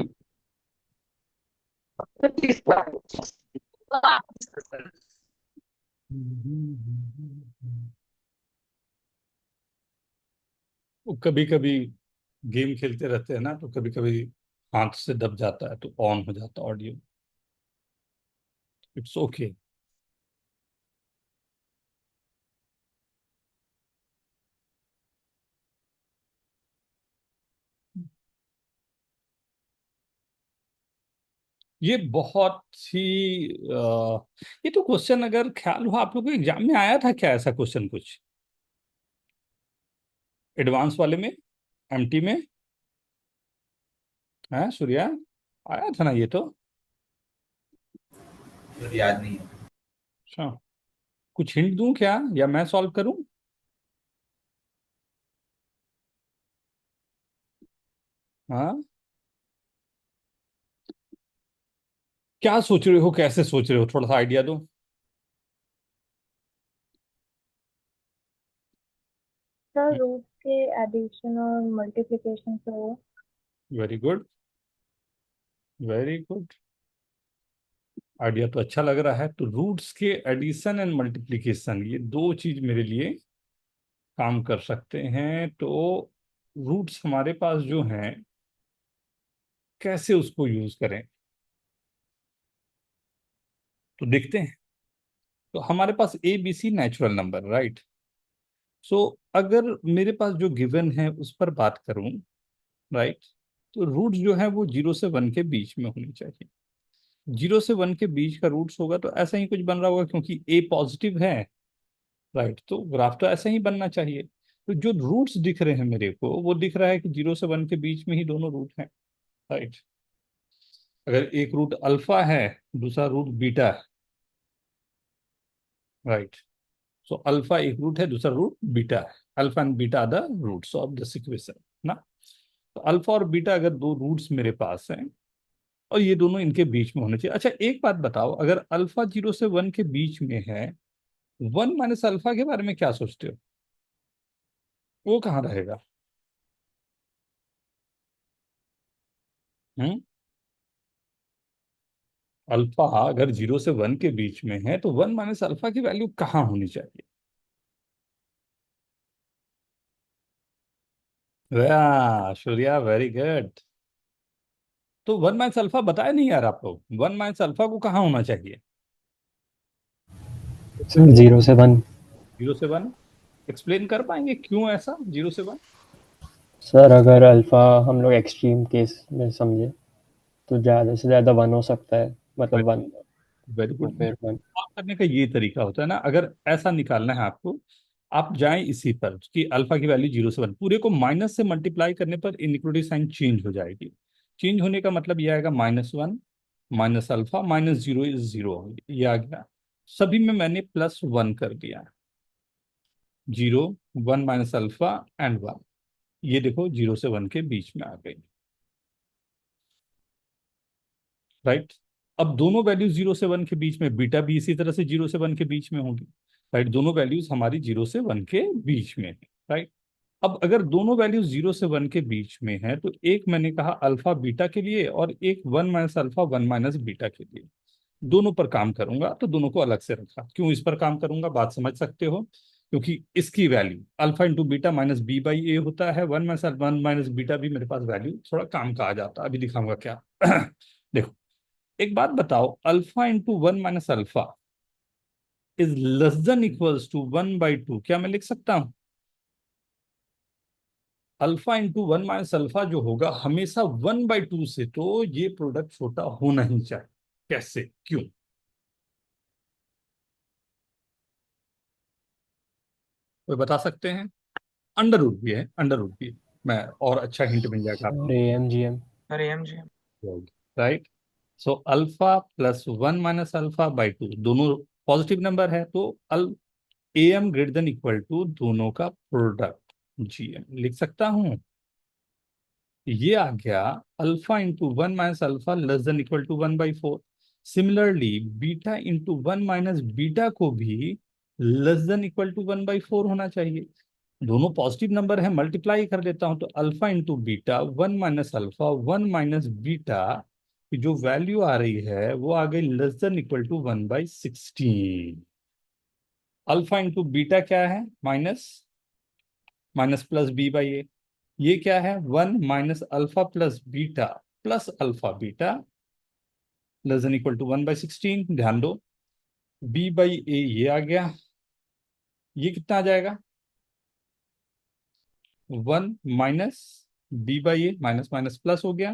These flowers. वो कभी कभी गेम खेलते रहते हैं ना, तो कभी कभी हाथ से दब जाता है तो ऑन हो जाता है ऑडियो। It's okay. ये बहुत ही ये तो क्वेश्चन अगर ख्याल हो आप लोग को एग्जाम में आया था क्या, ऐसा क्वेश्चन कुछ एडवांस वाले में, एमटी में? है सूर्या, आया था ना ये तो? याद नहीं है। अच्छा, कुछ हिंट दूं क्या या मैं सॉल्व करूं? हाँ, क्या सोच रहे हो, कैसे सोच रहे हो, थोड़ा सा आइडिया दो। सर रूट के एडिशन और मल्टीप्लिकेशन से हो। Very good, very good. Idea तो अच्छा लग रहा है। तो रूट्स के एडिशन एंड मल्टीप्लिकेशन, ये दो चीज मेरे लिए काम कर सकते हैं। तो रूट्स हमारे पास जो हैं, कैसे उसको यूज करें, तो देखते हैं। तो हमारे पास A B C natural number, right? So अगर मेरे पास जो गिवन है उस पर बात करूं, राइट, तो रूट जो है वो 0 से 1 के बीच में होनी चाहिए। 0 से 1 के बीच का रूट्स होगा तो ऐसा ही कुछ बन रहा होगा, क्योंकि ए पॉजिटिव है राइट, तो ग्राफ तो ऐसे ही बनना चाहिए। तो जो रूट्स दिख रहे हैं मेरे को, वो दिख रहा है कि 0 से 1 के बीच में ही दोनों रूट हैं। राइट, अगर एक रूट अल्फा है, दूसरा रूट बीटा है। राइट, सो अल्फा एक रूट है, दूसरा रूट बीटा है। Alpha and beta are the roots of this equation ना। तो अल्फा और बीटा अगर दो रूट्स मेरे पास हैं, और ये दोनों इनके बीच में होने चाहिए। अच्छा, एक बात बताओ, अगर अल्फा 0 से 1 के बीच में है, 1 - अल्फा के बारे में क्या सोचते हो? वो कहाँ रहेगा? हम्म, अल्फा अगर 0 से 1 के बीच में है, तो 1 - अल्फा की वैल्यू कहाँ होनी चाहिए? वाह सूर्या, वेरी गुड। तो 1 - अल्फा बताया नहीं यार आप लोग, 1 - अल्फा को कहाँ होना चाहिए? सर 0 से 1। 0 से 1 एक्सप्लेन कर पाएंगे क्यों ऐसा 0 से 1? सर अगर अल्फ़ा हम लोग एक्सट्रीम केस में समझे तो ज़्यादा से ज़्यादा 1 हो सकता है, मतलब 1 वेरी और गुड। फिर 1। सॉल्व करने का ये तरीका होता है ना, अगर ऐसा निकालना है आपको, आप जाएं इसी पर कि अल्फा की वैल्यू 0 से 1, पूरे को माइनस से मल्टीप्लाई करने पर इनइक्वलिटी साइन चेंज हो जाएगी। चेंज होने का मतलब ये आएगा -1 -अल्फा -0 इज 0, ये आ गया। सभी में मैंने +1 कर दिया। 0 1 -अल्फा एंड 1, ये देखो 0 से 1 के बीच में आ गई। राइट, अब दोनों वैल्यूज 0 से 1 के बीच में, बीटा भी इसी तरह से 0 से 1 के बीच में होगी। राइट, दोनों वैल्यूज हमारी 0 से 1 के बीच में है। राइट, अब अगर दोनों वैल्यूज 0 से 1 के बीच में है, तो एक मैंने कहा अल्फा बीटा के लिए, और एक 1 - अल्फा 1 - बीटा के लिए। दोनों पर काम करूंगा, तो दोनों को अलग से रखा। क्यों इस पर काम करूंगा, बात समझ सकते हो? क्योंकि इसकी value alpha into beta -b/a होता है। 1 - 1 - बीटा भी मेरे पास वैल्यू थोड़ा काम का आ जाता है, अभी दिखाऊंगा क्या। देखो, एक बात बताओ, alpha into 1 - alpha is less than equals to 1/2, क्या मैं लिख सकता हूं? अल्फा इंटू 1 - अल्फा जो होगा हमेशा 1/2 से, तो ये प्रोडक्ट छोटा होना ही चाहिए। कैसे, क्यों? कोई बता सकते हैं? अंडर रूट भी है, अंडर रूट भी है। मैं और अच्छा हिंट मिल जाएगा आपको। Sir AMGM। अरे M G. Right, so alpha plus 1 - अल्फा/2 दोनों पॉजिटिव नंबर है, तो अल am greater than equal to दोनों का प्रोडक्ट gm लिख सकता हूं। ये आ गया alpha into 1 - alpha less than equal to 1/4। Similarly beta into 1 - beta को भी लेस देन इक्वल टू 1/4 होना चाहिए। दोनों पॉजिटिव नंबर है, मल्टीप्लाई कर देता हूं, तो alpha into beta 1 - alpha 1 - beta की जो वैल्यू आ रही है, वो आ गई less than equal to 1/16। Alpha into beta क्या है? Minus, minus plus b/a। ये क्या है? 1 - alpha plus beta plus alpha beta less than equal to 1/16। ध्यान दो, b/a ये आ गया। ये कितना आ जाएगा? 1 minus b/a, minus minus plus हो गया,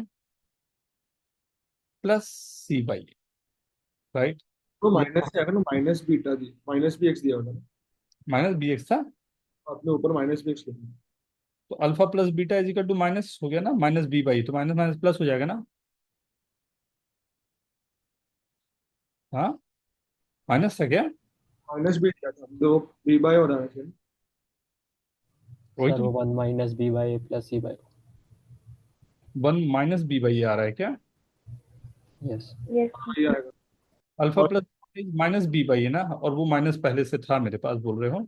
प्लस c/a। राइट, तो ये माइनस से आएगा ना, माइनस बीटा दी, माइनस बी एक्स दिया होगा ना। माइनस बी एक्स था, आपने ऊपर माइनस बी एक्स लिखा। तो alpha plus beta is equal to minus हो गया ना, माइनस b/a, तो माइनस माइनस प्लस हो जाएगा ना। हाँ, माइनस था क्या? माइनस बी क्या था, तो बी बाय हो रहा है। वही सर तो, वो 1 - B/A प्लस C/O। 1 - b/a आ रहा है क्या? यस। यस। ये आएगा। अल्फा और प्लस माइनस b/a ना, और वो माइनस पहले से था मेरे पास, बोल रहे हो,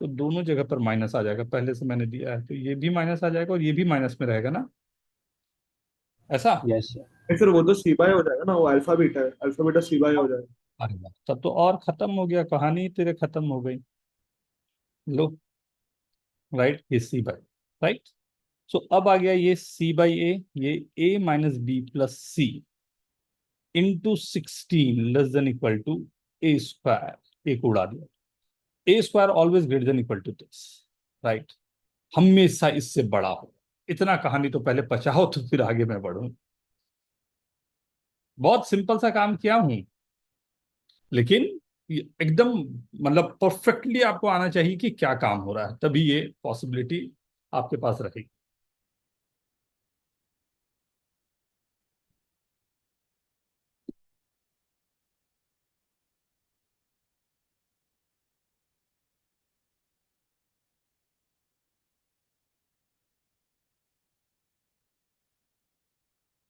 तो दोनों जगह पर माइनस आ जाएगा, पहले से मैंने दिया है, तो ये भी माइनस आ जाएगा और ये भी माइनस में रहेगा ना, ऐसा। Yes sir. फिर वो तो सी बाय हो जाएगा ना, वो अल्फा बीटा है, अल्फा बीटा सी बाय हो जाएगा। अरे वाह, तब तो और खत्म हो गया, कहानी तेरे खत्म हो गई। लो, राइट, ये c/, राइट। सो अब आ गया ये c/a, ये a - b + c into 16 less than equal to a²। एक उड़ा दिया, a² always greater than equal to this. Right, हमेशा इससे बड़ा हो। इतना कहानी तो पहले पचाओ, तो फिर आगे मैं बढ़ूं। बहुत सिंपल सा काम किया हूं, लेकिन एकदम मतलब परफेक्टली आपको आना चाहिए कि क्या काम हो रहा है, तभी ये पॉसिबिलिटी आपके पास रहेगी।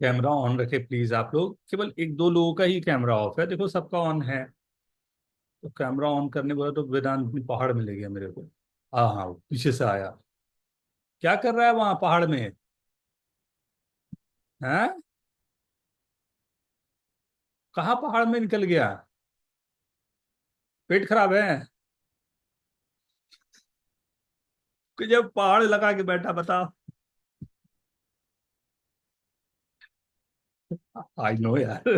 कैमरा ऑन रखे प्लीज आप लोग, केवल एक दो लोगों का ही कैमरा ऑफ है, देखो सबका ऑन है। तो कैमरा ऑन करने बोला तो वेदांत भी पहाड़ मिल गया मेरे को। हाँ हाँ, वो पीछे से आया। क्या कर रहा है वहां पहाड़ में? हैं? कहाँ पहाड़ में निकल गया? पेट खराब है कि जब पहाड़ लगा के बैठा, बताओ। आई नो यार।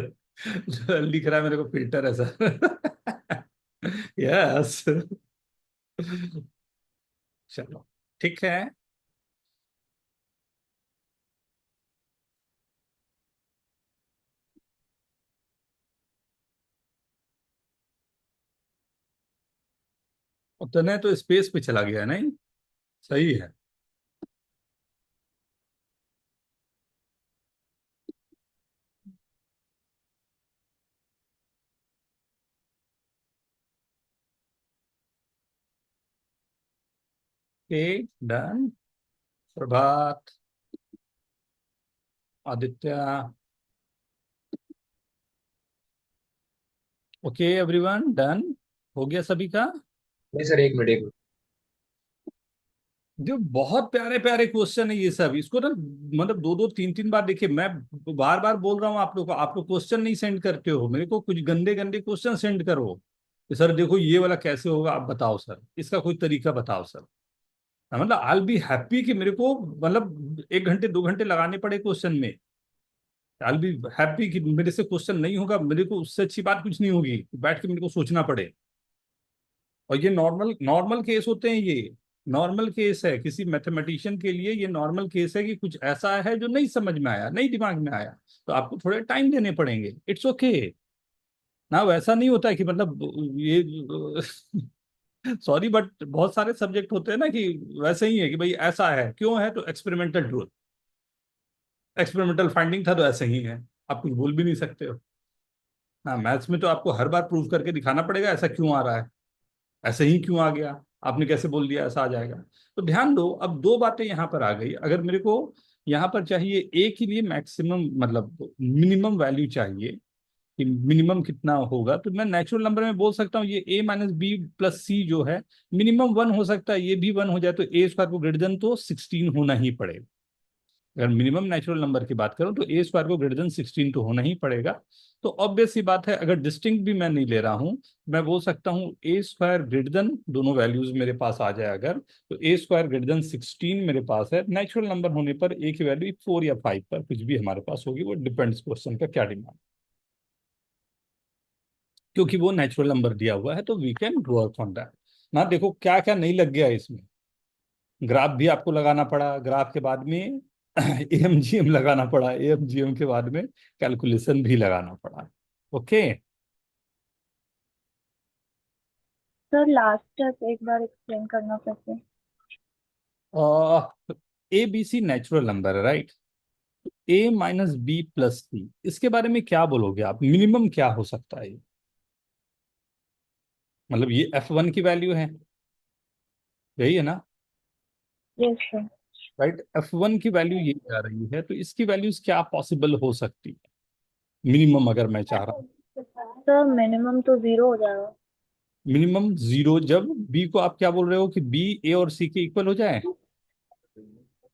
लिख रहा है मेरे को फिल्टर है सर। यस। चलो ठीक है। उतने तो स्पेस पे चला गया नहीं? सही है। Okay, done. Prabhat, Aditya. Okay everyone, done हो गया सभी का? नहीं सर, 1 मिनट 1 मिनट। जो बहुत प्यारे प्यारे क्वेश्चन है ये सब, इसको ना मतलब दो दो तीन तीन बार देखिए। मैं बार बार बोल रहा हूँ आप लोग को, आप लोग क्वेश्चन नहीं सेंड करते हो मेरे को, कुछ गंदे गंदे क्वेश्चन सेंड करो कि सर देखो ये वाला कैसे होगा, आप बताओ सर, इसका कोई तरीका बताओ सर। मतलब आई बी हैप्पी कि मेरे को मतलब 1 घंटे 2 घंटे लगाने पड़े क्वेश्चन में। आई बी हैप्पी कि मेरे से क्वेश्चन नहीं होगा, मेरे को उससे अच्छी बात कुछ नहीं होगी बैठ के मेरे को सोचना पड़े। और ये नॉर्मल नॉर्मल केस होते हैं, ये नॉर्मल केस है किसी मैथमेटिशियन के लिए, ये नॉर्मल केस है कि कुछ ऐसा है जो नहीं समझ में आया, नहीं दिमाग में आया, तो आपको थोड़े टाइम देने पड़ेंगे। इट्स ओके ना, वैसा नहीं होता है कि मतलब ये सॉरी बट बहुत सारे सब्जेक्ट होते हैं ना कि वैसे ही है कि भाई ऐसा है, क्यों है तो एक्सपेरिमेंटल ट्रूथ, एक्सपेरिमेंटल फाइंडिंग था तो ऐसे ही है, आप कुछ बोल भी नहीं सकते हो। हाँ, मैथ्स में तो आपको हर बार प्रूव करके दिखाना पड़ेगा ऐसा क्यों आ रहा है, ऐसे ही क्यों आ गया, आपने कैसे बोल दिया ऐसा आ जाएगा। तो ध्यान दो, अब दो बातें यहाँ पर आ गई। अगर मेरे को यहाँ पर चाहिए ए के लिए मैक्सिमम मतलब मिनिमम वैल्यू चाहिए कि मिनिमम कितना होगा, तो मैं नेचुरल नंबर में बोल सकता हूँ ये a - b + c जो है मिनिमम 1 हो सकता है, ये भी 1 हो जाए तो ए स्क्वायर को ग्रेटर देन तो 16 होना ही पड़ेगा। अगर मिनिमम नेचुरल नंबर की बात करूं तो ए स्क्वायर को ग्रेटर देन 16 तो होना ही पड़ेगा। तो ऑब्वियस सी बात है, अगर डिस्टिंक्ट भी मैं नहीं ले रहा हूं, मैं बोल सकता हूं ए स्क्वायर ग्रेटर देन, दोनों वैल्यूज मेरे पास आ जाए अगर, तो ए स्क्वायर ग्रेटर देन 16 मेरे पास है। नेचुरल नंबर होने पर ए की वैल्यू 4 या 5 पर कुछ भी हमारे पास होगी, वो डिपेंड्स क्वेश्चन का क्या डिमांड, क्योंकि वो नेचुरल नंबर दिया हुआ है तो we can work on that. ना देखो क्या क्या नहीं लग गया इसमें, ग्राफ भी आपको लगाना पड़ा, ग्राफ के बाद में एमजीएम लगाना पड़ा, एमजीएम के बाद में कैलकुलेशन भी लगाना पड़ा। ओके। सर लास्ट स्टेप एक बार एक्सप्लेन करना कैसे? A B C natural number है राइट, a - b + c, इसके बारे में क्या बोलोगे आप, मिनिमम क्या हो सकता है ये? मतलब ये f1 की वैल्यू है, यही है ना? Yes sir. राइट, f1 की वैल्यू ये आ रही है, तो इसकी वैल्यूज क्या पॉसिबल हो सकती है मिनिमम अगर मैं चाह रहा हूँ? सर मिनिमम तो 0 हो जाएगा। मिनिमम 0 जब b को आप क्या बोल रहे हो कि b a और c के इक्वल हो जाए,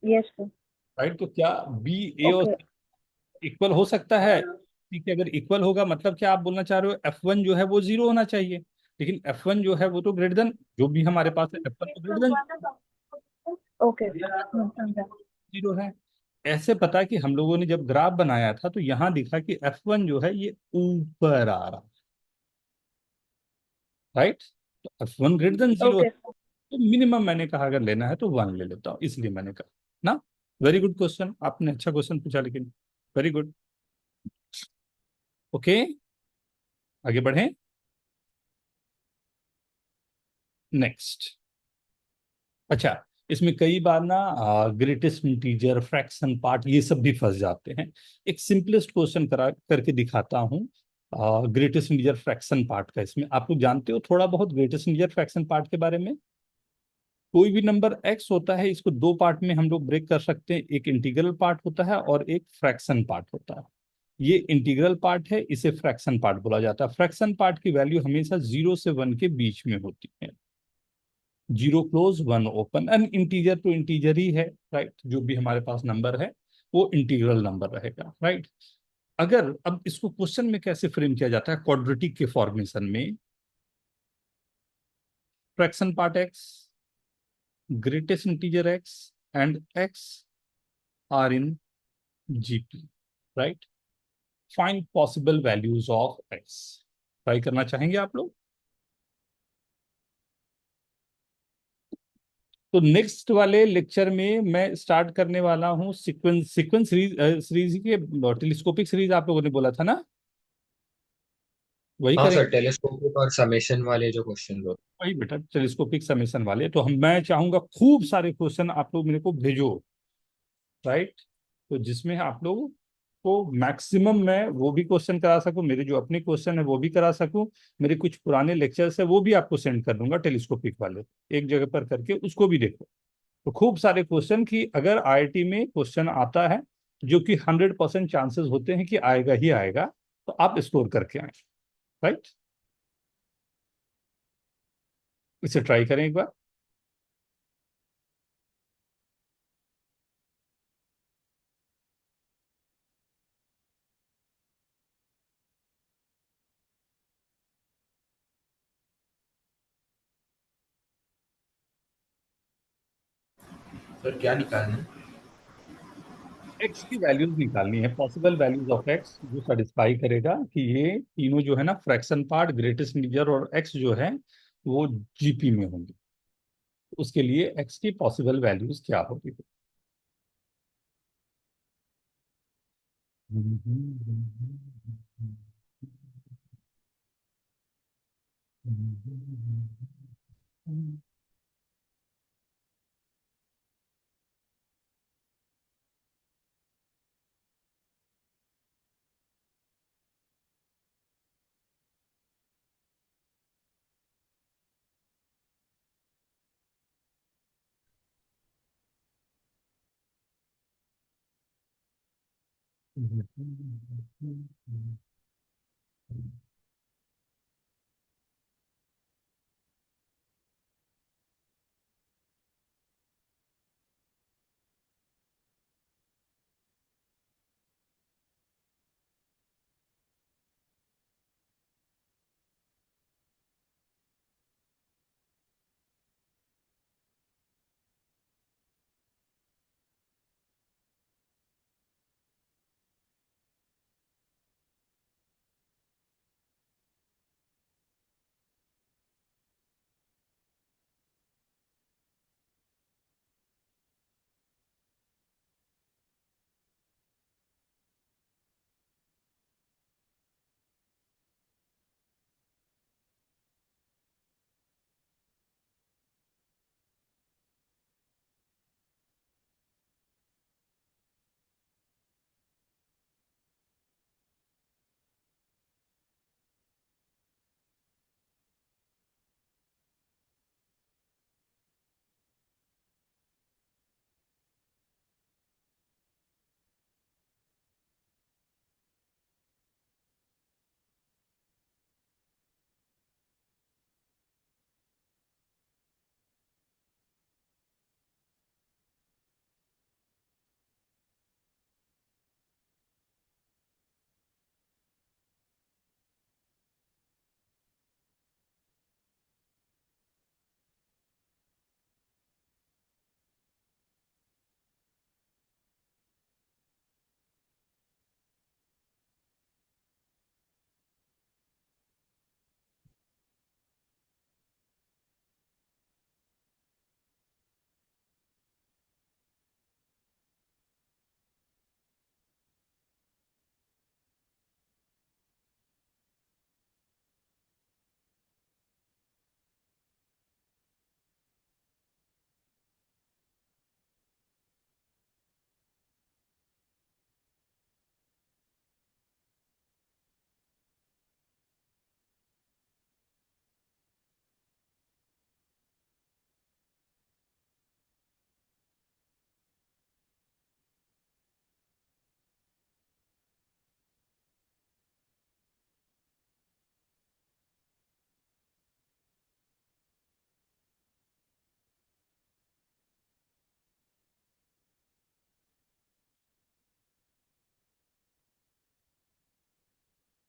यस सर। राइट? तो क्या b a और ओके। c इक्वल हो सकता है? ठीक है, अगर इक्वल होगा मतलब क्या आप बोलना चाह रहे हो f1 जो है वो 0 होना चाहिए, लेकिन f1 जो है वो तो ग्रेटर देन, जो भी हमारे पास है f1 तो ग्रेटर देन ओके समझा। 0 है। ऐसे पता कि हम लोगों ने जब ग्राफ बनाया था तो यहाँ दिखा कि f1 जो है ये ऊपर आ रहा, राइट? तो f1 ग्रेटर देन 0, ओके तो मिनिमम मैंने कहा अगर लेना है तो 1 ले लेता हूँ, इसलिए मैंने कहा ना। वेरी गुड क्वेश्चन, आपने अच्छा क्वेश्चन पूछा, लेकिन वेरी गुड। ओके, आगे बढ़ें। नेक्स्ट। अच्छा, इसमें कई बार ना ग्रेटेस्ट इंटीजर, फ्रैक्शन पार्ट, ये सब भी फंस जाते हैं। एक सिंपलेस्ट क्वेश्चन करा करके दिखाता हूँ ग्रेटेस्ट इंटीजर फ्रैक्शन पार्ट का। इसमें आप लोग जानते हो थोड़ा बहुत ग्रेटेस्ट इंटीजर फ्रैक्शन पार्ट के बारे में? कोई भी नंबर एक्स होता है, इसको दो पार्ट में हम लोग ब्रेक कर सकते हैं। एक इंटीग्रल पार्ट होता है और एक फ्रैक्शन पार्ट होता है। ये इंटीग्रल पार्ट है, इसे फ्रैक्शन पार्ट बोला जाता है। फ्रैक्शन पार्ट की वैल्यू हमेशा 0 से 1 के बीच में होती है। 0 क्लोज 1 ओपन, एंड इंटीजर तो इंटीजर ही है, राइट। जो भी हमारे पास नंबर है वो इंटीग्रल नंबर रहेगा, राइट। अगर अब इसको क्वेश्चन में कैसे फ्रेम किया जाता है क्वाड्रेटिक के फॉर्मेशन में, fraction part X, greatest integer X and X are in GP, right. Find possible values of X. Try करना चाहेंगे आप लोग? तो नेक्स्ट वाले लेक्चर में मैं स्टार्ट करने वाला हूँ सीक्वेंस सीक्वेंस सीरीज के टेलीस्कोपिक सीरीज आप लोगों ने बोला था ना, वही हाँ करेंगे। सर, टेलीस्कोपिक और समेशन वाले जो क्वेश्चन हो। वही बेटा, टेलीस्कोपिक समेशन वाले। तो मैं चाहूंगा खूब सारे क्वेश्चन आप लोग मेरे को भेजो, राइट। तो जिसमें आप लोग को मैक्सिमम मैं वो भी क्वेश्चन करा सकूं, मेरे जो अपने क्वेश्चन है वो भी करा सकूं, मेरे कुछ पुराने लेक्चर्स है वो भी आपको सेंड कर दूंगा टेलीस्कोपिक वाले, एक जगह पर करके उसको भी देखो। तो खूब सारे क्वेश्चन की अगर आईआईटी में क्वेश्चन आता है, जो कि 100% चांसेस होते हैं कि आएगा ही आएगा, तो आप स्कोर करके आए, राइट। इसे ट्राई करें एक बार। सर क्या निकालना है? एक्स की वैल्यूज निकालनी है, पॉसिबल वैल्यूज ऑफ एक्स, जो सेटिस्फाई करेगा कि ये तीनों जो है ना, फ्रैक्शन पार्ट, ग्रेटेस्ट इंटीजर और एक्स जो है वो जीपी में होंगे। उसके लिए एक्स की पॉसिबल वैल्यूज क्या होगी?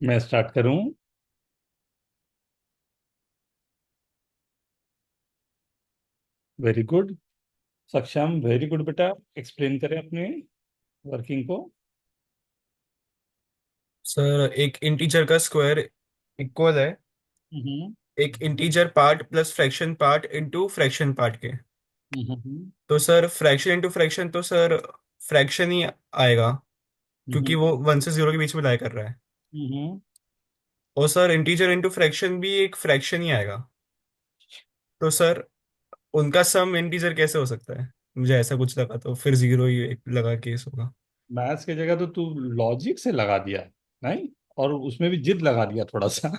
मैं स्टार्ट करूं? Very good. सक्षम, वेरी गुड बेटा। एक्सप्लेन करें अपने वर्किंग को। सर एक इंटीजर का स्क्वायर इक्वल है हम्म एक integer part plus fraction part into fraction part के। हम्म तो सर फ्रैक्शन इनटू फ्रैक्शन तो सर फ्रैक्शन ही आएगा, क्योंकि हम्म वो 1 से 0 के बीच में लाई कर रहा है। हम्म। और सर इंटीजर इनटू फ्रैक्शन भी एक फ्रैक्शन ही आएगा। तो सर उनका सम इंटीजर कैसे हो सकता है? मुझे ऐसा कुछ लगा, तो फिर 0 ही एक लगा केस होगा। मैथ्स की जगह तो तू लॉजिक से लगा दिया, नहीं? और उसमें भी जिद लगा दिया थोड़ा सा।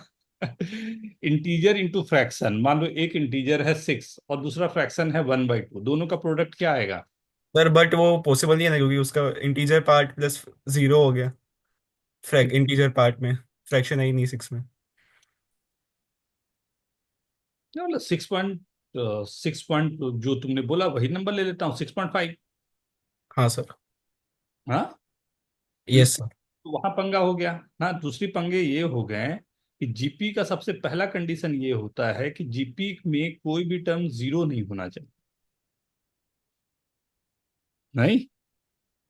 इंटीजर इंटू फ्रैक्शन, मान लो एक इंटीजर है 6 और दूसरा फ्रैक्शन है 1/2, दोनों का प्रोडक्ट क्या आएगा? सर बट वो पॉसिबल नहीं है ना, क्योंकि उसका इंटीजर पार्ट प्लस 0 हो गया इंटीजर पार्ट में। फ्रैक्शन है ही नहीं 6 में। क्या बोला? 6 पॉइंट जो तुमने बोला वही नंबर ले लेता हूँ, 6.5। हाँ सर। हाँ, यस सर। तो वहां पंगा हो गया ना। दूसरी पंगे ये हो गए कि जीपी का सबसे पहला कंडीशन ये होता है कि जीपी में कोई भी टर्म जीरो नहीं होना चाहिए, नहीं?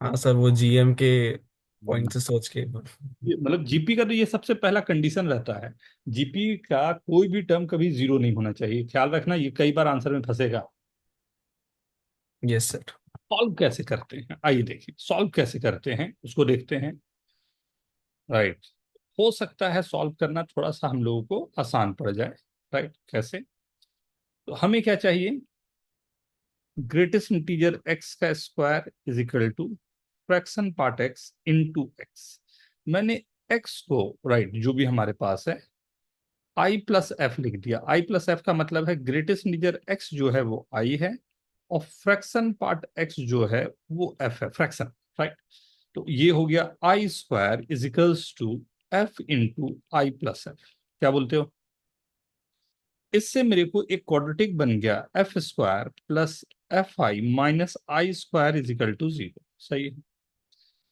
हाँ सर, वो जीएम के पॉइंट से सोच के। मतलब जीपी का तो ये सबसे पहला कंडीशन रहता है। जीपी का कोई भी टर्म कभी जीरो नहीं होना चाहिए, ख्याल रखना, ये कई बार आंसर में फंसेगा। Yes sir. सॉल्व कैसे करते हैं, आइए देखिए सॉल्व कैसे करते हैं, उसको देखते हैं। राइट। हो सकता है सॉल्व करना थोड़ा सा हम लोगों को आसान पड़ जाए। राइट, कैसे? तो हमें क्या चाहिए? ग्रेटेस्ट इंटीजर एक्स का square is equal to fraction part X into X. मैंने एक्स को, राइट, जो भी हमारे पास है, आई प्लस एफ लिख दिया। आई प्लस एफ का मतलब है ग्रेटेस्ट इंटीजर एक्स जो है वो आई है, और फ्रैक्शन पार्ट एक्स जो है वो एफ है, फ्रैक्शन। राइट। तो ये हो गया I square is equals to F into I plus F. क्या बोलते हो? इससे मेरे को एक क्वाड्रेटिक बन गया, F square plus F I minus I square is equal to 0। सही है।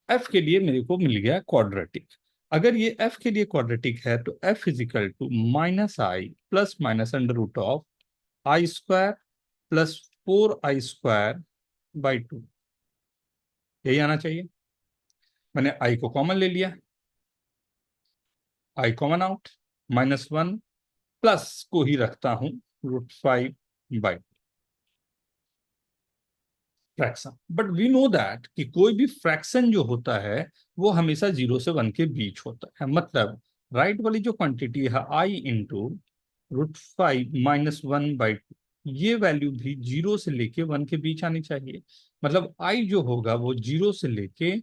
एफ के लिए मेरे को मिल गया क्वाड्रेटिक। अगर ये एफ के लिए क्वाड्रेटिक है तो F is equal to minus I plus minus under root of I square plus 4i² by 2। यही आना चाहिए। मैंने आई को कॉमन ले लिया, आई कॉमन आउट, -1 प्लस को ही रखता हूं √5/2 fraction. But we know that कि कोई भी फ्रैक्शन जो होता है वो हमेशा 0 से 1 के बीच होता है। मतलब राइट वाली जो क्वांटिटी है आई इंटू √5 -1/2, ये वैल्यू भी 0 से लेके 1 के बीच आनी चाहिए। मतलब आई जो होगा वो 0 से लेके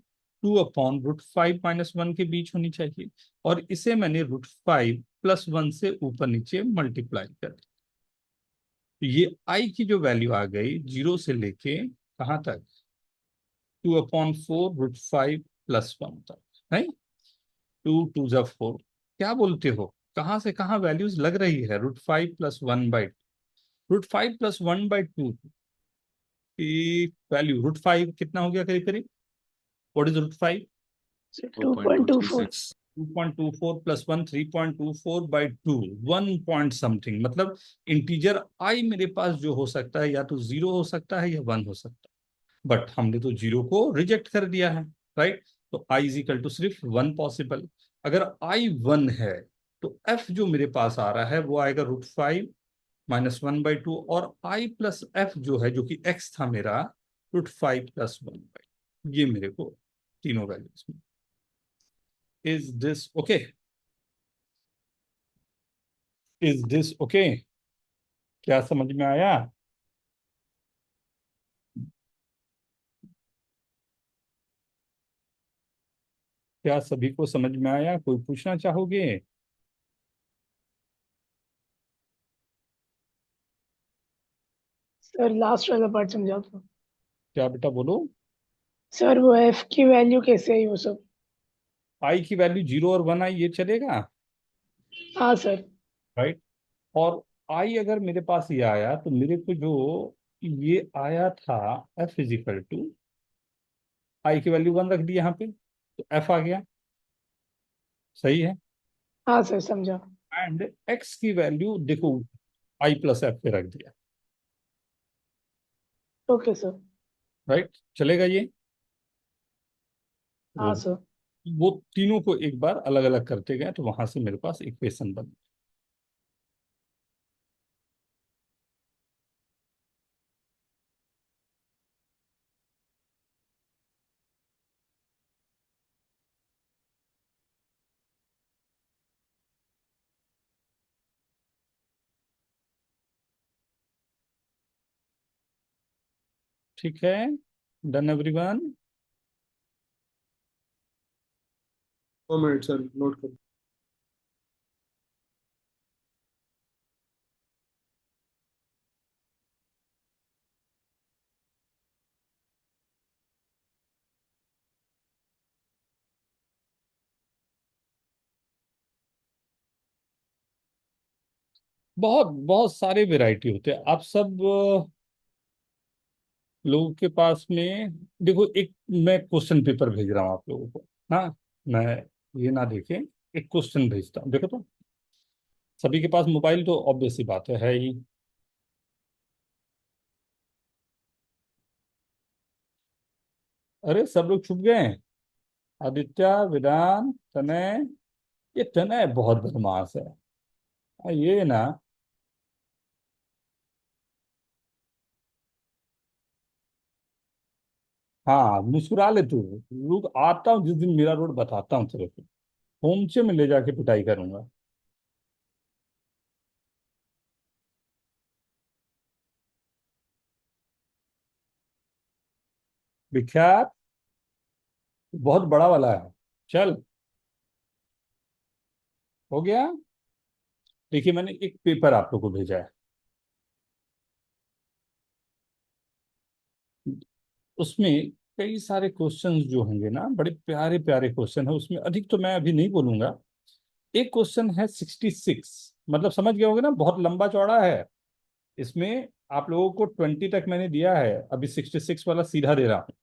2/√5 - 1 के बीच होनी चाहिए। और इसे मैंने √5 + 1 से ऊपर नीचे मल्टीप्लाई कर दिया। तो ये आई की जो वैल्यू आ गई 0 से लेके कहाँ तक? 2/4 √5 + 1 तक, नहीं? 2 2 = 4। क्या बोलते हो, कहाँ से कहाँ वैल्यूज लग रही है? √5 + 1/2, √5 + 1/2 की वैल्यू √5 कितना हो गया करीब करीब? What is √5? 2.24 2.24 + 1 3.24/2, 1 point something. मतलब इंटीजर आई मेरे पास जो हो सकता है या तो 0 हो सकता है या 1 हो सकता है, बट हमने तो 0 को रिजेक्ट कर दिया है। राइट। तो आई इज इक्वल टू सिर्फ 1 पॉसिबल। अगर आई 1 है तो एफ जो मेरे पास आ रहा है वो आएगा √5 -1/2, और आई प्लस एफ जो है, जो कि एक्स था मेरा, √5 + 1/2। ये मेरे को तीनों वैल्यूज में। Is this okay? Is this okay? क्या समझ में आया? क्या सभी को समझ में आया? कोई पूछना चाहोगे? सर लास्ट वाला पार्ट समझा तो। क्या बेटा, बोलो। सर वो एफ की वैल्यू कैसे आई वो सब? आई की वैल्यू 0 और 1 आई, ये चलेगा? हाँ सर। राइट। और आई अगर मेरे पास ये आया तो मेरे को जो ये आया था, एफ इज इक्वल टू, आई की वैल्यू 1 रख दी यहाँ पे तो एफ आ गया। सही है। हाँ सर समझा। एंड एक्स की वैल्यू देखो आई प्लस एफ पे रख दिया। Okay sir. राइट, चलेगा ये? हाँ वो सर। वो तीनों को एक बार अलग अलग करते गए तो वहां से मेरे पास इक्वेशन बन। ठीक है, done everyone. 2 minute sir, note कर। बहुत बहुत सारे वैरायटी होते हैं। आप सब लोगों के पास में देखो, एक मैं क्वेश्चन पेपर भेज रहा हूँ आप लोगों को। हाँ, मैं ये ना देखें, एक क्वेश्चन भेजता हूँ, देखो तो। सभी के पास मोबाइल तो ऑब्वियस सी बात है ही। अरे सब लोग छुप गए हैं। आदित्य, वेदांत, तनय। ये तनय बहुत बदमाश है। ये ना, हाँ मुस्कुरा ले तू। रुक, आता हूँ जिस दिन मेरा रोड बताता हूँ तेरे को। होमचे में ले जाके पिटाई करूंगा। विख्यात बहुत बड़ा वाला है। चल, हो गया। देखिए, मैंने एक पेपर आप लोग को भेजा है। उसमें कई सारे क्वेश्चंस जो होंगे ना, बड़े प्यारे प्यारे क्वेश्चन है उसमें। अधिक तो मैं अभी नहीं बोलूंगा। एक क्वेश्चन है 66, मतलब समझ गए होंगे ना, बहुत लंबा चौड़ा है। इसमें आप लोगों को 20 तक मैंने दिया है, अभी 66 वाला सीधा दे रहा हूँ।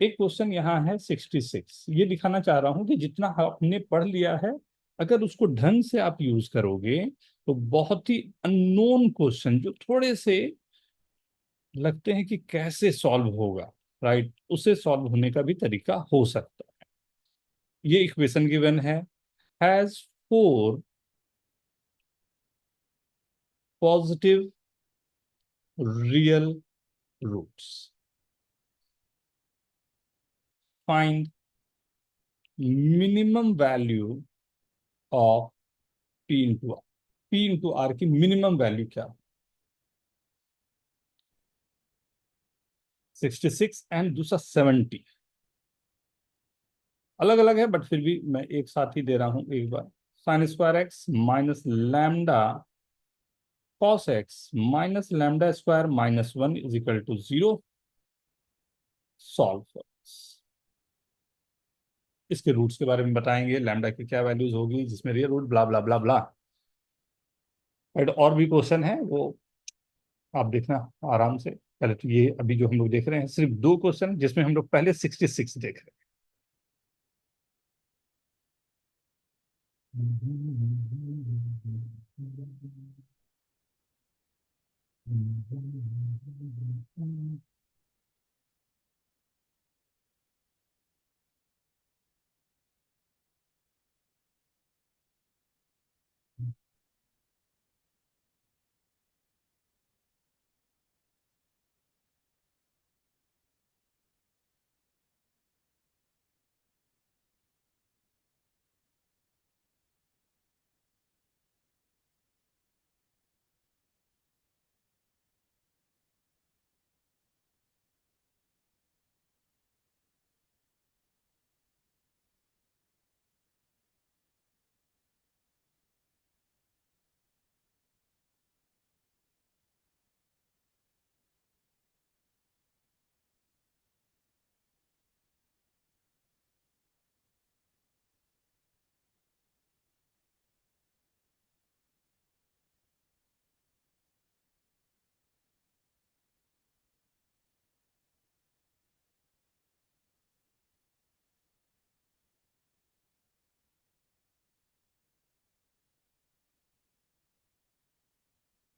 एक क्वेश्चन यहाँ है 66। ये दिखाना चाह रहा हूँ कि जितना आपने पढ़ लिया है, अगर उसको ढंग से आप यूज करोगे तो बहुत ही अननोन क्वेश्चन जो थोड़े से लगते हैं कि कैसे सॉल्व होगा, राइट, उसे सॉल्व होने का भी तरीका हो सकता है। ये equation given has 4 positive real roots. Find minimum value of P into R. पी इंटू आर की मिनिमम वैल्यू क्या? 66 एंड दूसरा 70। अलग अलग है बट फिर भी मैं एक साथ ही दे रहा हूं एक बार। Sine square x minus lambda cos x minus lambda square minus 1 is equal to 0। Solve for. इसके रूट्स के बारे में बताएंगे, लैम्डा की क्या वैल्यूज होगी जिसमें real root, blah blah blah blah. But और भी क्वेश्चन है, वो आप देखना आराम से। पहले तो ये अभी जो हम लोग देख रहे हैं सिर्फ 2 क्वेश्चन, जिसमें हम लोग पहले 66 देख रहे हैं।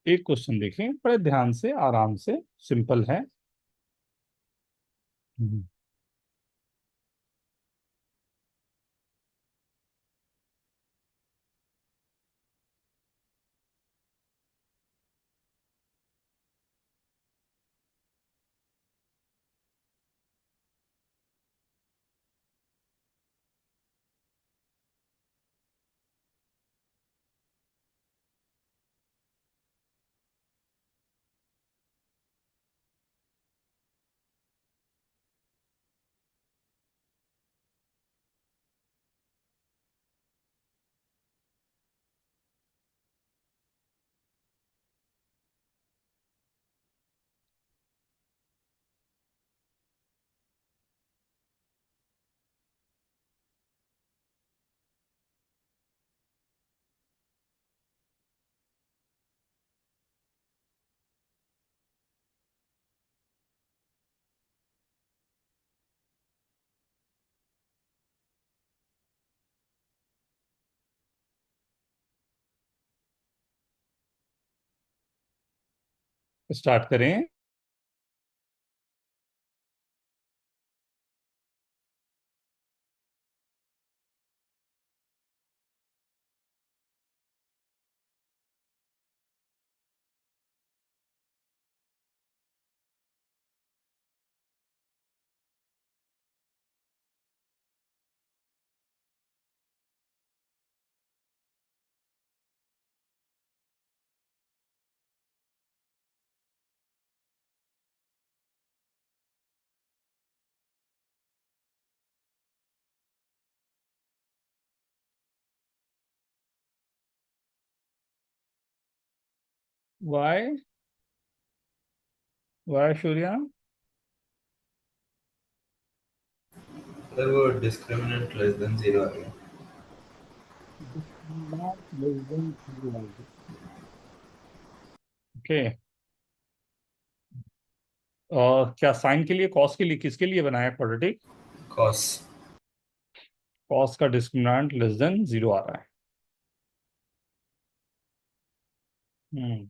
एक क्वेश्चन देखें बड़े ध्यान से, आराम से, सिंपल है। स्टार्ट करें। Why why Surya? सर वो डिस्क्रिमिनेंट लेस देन जीरो आ गया। ओके। और क्या साइन के लिए, कॉस के लिए, किसके लिए बनाया क्वाड्रेटिक? कॉस। कॉस का डिस्क्रिमिनेंट लेस देन जीरो आ रहा है। हम्म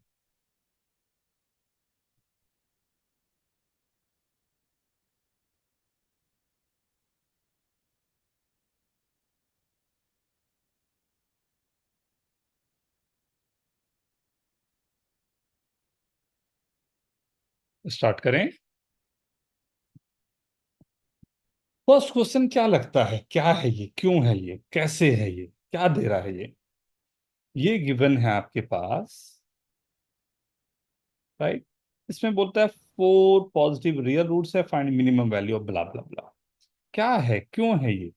स्टार्ट करें। फर्स्ट क्वेश्चन क्या लगता है, क्या है ये, क्यों है ये, कैसे है ये, क्या दे रहा है ये गिवन है आपके पास, राइट। इसमें बोलता है फोर पॉजिटिव रियल रूट्स है, find minimum value of blah blah ब्ला। क्या है, क्यों है ये,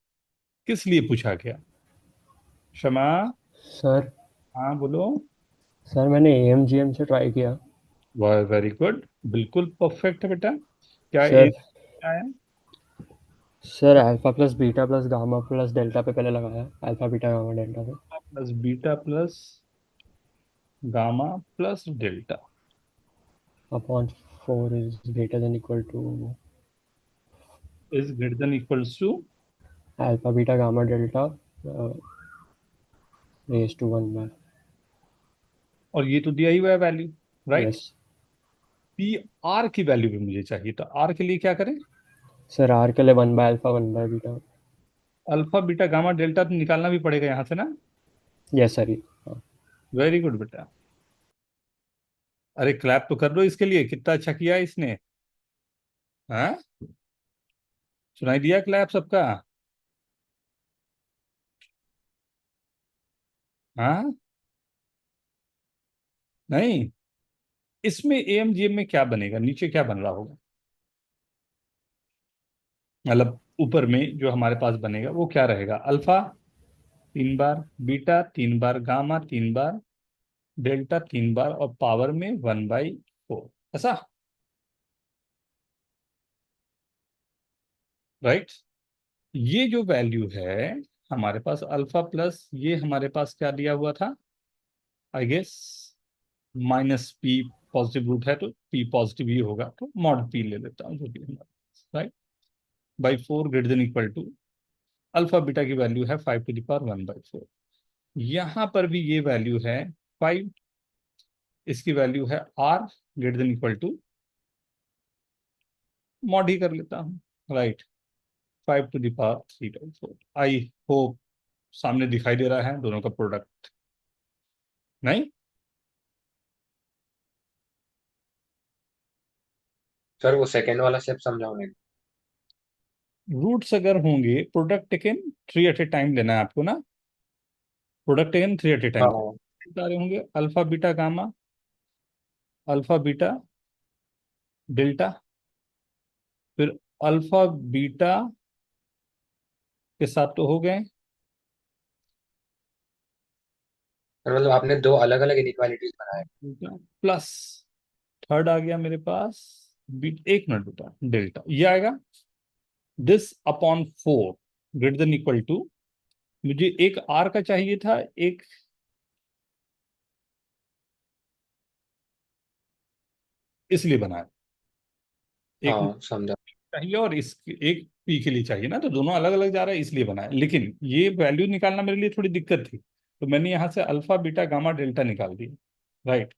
किस लिए पूछा गया? क्षमा। सर हाँ बोलो। सर मैंने एएमजीएम से ट्राई किया। वाह, वेरी गुड, बिल्कुल परफेक्ट है बेटा। क्या सर आया? Sir alpha plus beta plus gamma plus delta पे पहले लगाया, अल्फा बीटा गामा डेल्टा पे। Plus beta plus gamma plus delta upon 4 is greater than equal to is greater than equals to, alpha beta gamma delta raise to 1 by. और ये तो दिया ही हुआ है value, right. Yes P R की value भी मुझे चाहिए, तो आर के लिए क्या करें? सर, आर के लिए 1 by alpha 1 by beta. Alpha beta gamma delta तो निकालना भी पड़ेगा यहाँ से ना। Yes sir. हाँ वेरी गुड बेटा। अरे क्लैप तो कर दो इसके लिए, कितना अच्छा किया है इसने। हाँ, सुनाई दिया क्लैप सबका? हाँ, नहीं। इसमें एएमजीएम में क्या बनेगा, नीचे क्या बन रहा होगा, मतलब ऊपर में जो हमारे पास बनेगा वो क्या रहेगा? अल्फा 3 बार, बीटा 3 बार, गामा 3 बार, डेल्टा 3 बार, और पावर में 1/4, ऐसा, राइट। ये जो वैल्यू है हमारे पास अल्फा प्लस, ये हमारे पास क्या दिया हुआ था, I guess minus P, positive root है तो पी पॉजिटिव ही होगा, तो मॉड पी ले लेता हूँ जो भी हमारे पास, right. By 4 greater than equal to, alpha beta की वैल्यू है 5 टू द पावर 1/4। यहाँ पर भी ये वैल्यू है 5 इसकी वैल्यू है r greater than equal to, mod ही कर लेता हूँ, राइट, 5⁻³ आई होप सामने दिखाई दे रहा है दोनों का प्रोडक्ट, नहीं? सर वो सेकंड वाला स्टेप समझाओ मेरे रूट्स अगर होंगे, product taken 3 at a time लेना है आपको ना, प्रोडक्ट टेकन 3 एट ए को। टाइम हाँ सारे होंगे, alpha beta gamma, alpha beta delta, फिर अल्फा बीटा के साथ तो हो गए, सर मतलब आपने दो अलग अलग इनइक्वालिटीज बनाए। बीटा प्लस थर्ड आ गया मेरे पास, एक मिनट बेटा, डेल्टा ये आएगा, this upon 4 greater than equal to, मुझे एक आर का चाहिए था, एक इसलिए बनाया, एक हाँ समझा। चाहिए और इस एक पी के लिए चाहिए ना, तो दोनों अलग अलग जा रहा है इसलिए बनाया, लेकिन ये वैल्यू निकालना मेरे लिए थोड़ी दिक्कत थी, तो मैंने यहाँ से अल्फा बीटा गामा डेल्टा निकाल दिया, राइट,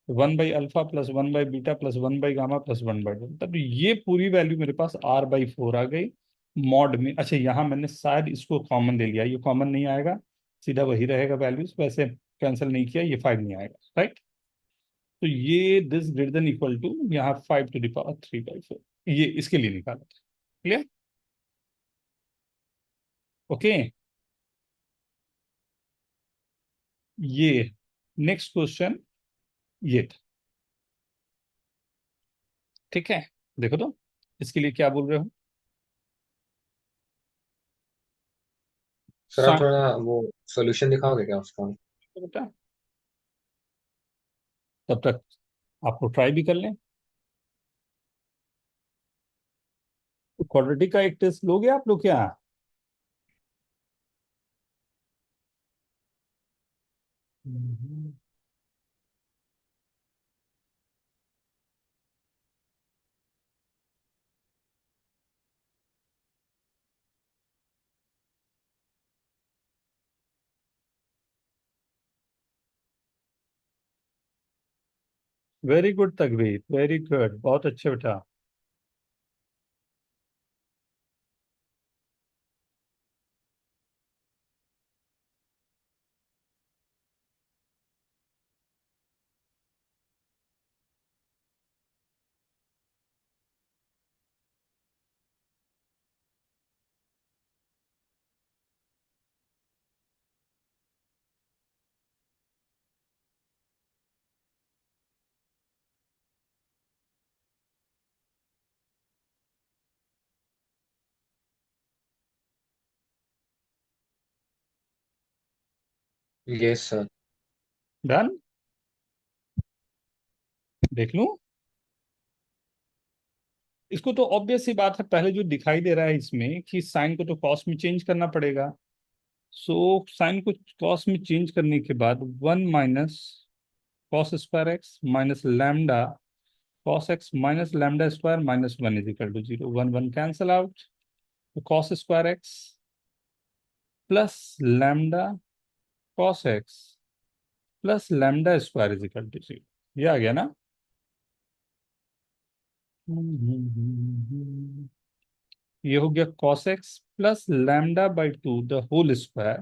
1/अल्फा प्लस 1/बीटा प्लस 1/गामा प्लस 1/डेल्टा, तो ये पूरी वैल्यू मेरे पास r/4 आ गई मॉड में। अच्छा, यहाँ मैंने शायद इसको कॉमन ले लिया, ये कॉमन नहीं आएगा, सीधा वही रहेगा वैल्यूज, वैसे कैंसिल नहीं किया, ये 5 नहीं आएगा, राइट, तो ये this greater than equal to यहाँ 5⁻³ ये इसके लिए निकाला था, क्लियर? ओके, ये नेक्स्ट क्वेश्चन ये था, ठीक है, देखो तो इसके लिए क्या बोल रहे हो, सर आप साइन थोड़ा वो सॉल्यूशन दिखाओगे क्या उसका? बेटा, तब तक आपको ट्राई भी कर लें, तो क्वाड्रेटिक का एक टेस्ट लोगे आप लोग क्या? वेरी गुड तकबीर, वेरी गुड, बहुत अच्छे बेटा, यस सर। डन, देख लूं, इसको तो ऑब्वियस सी बात है, पहले जो दिखाई दे रहा है इसमें कि साइन को तो कॉस में चेंज करना पड़ेगा, सो साइन को कॉस में चेंज करने के बाद 1 - cos² x minus lambda cos x minus lambda minus 1 is equal to 0, 1 cancel out, तो cos² x plus lambda cos x plus lambda is equal to 0, ये आ गया ना? ये हो गया cos x plus λ/2 the whole square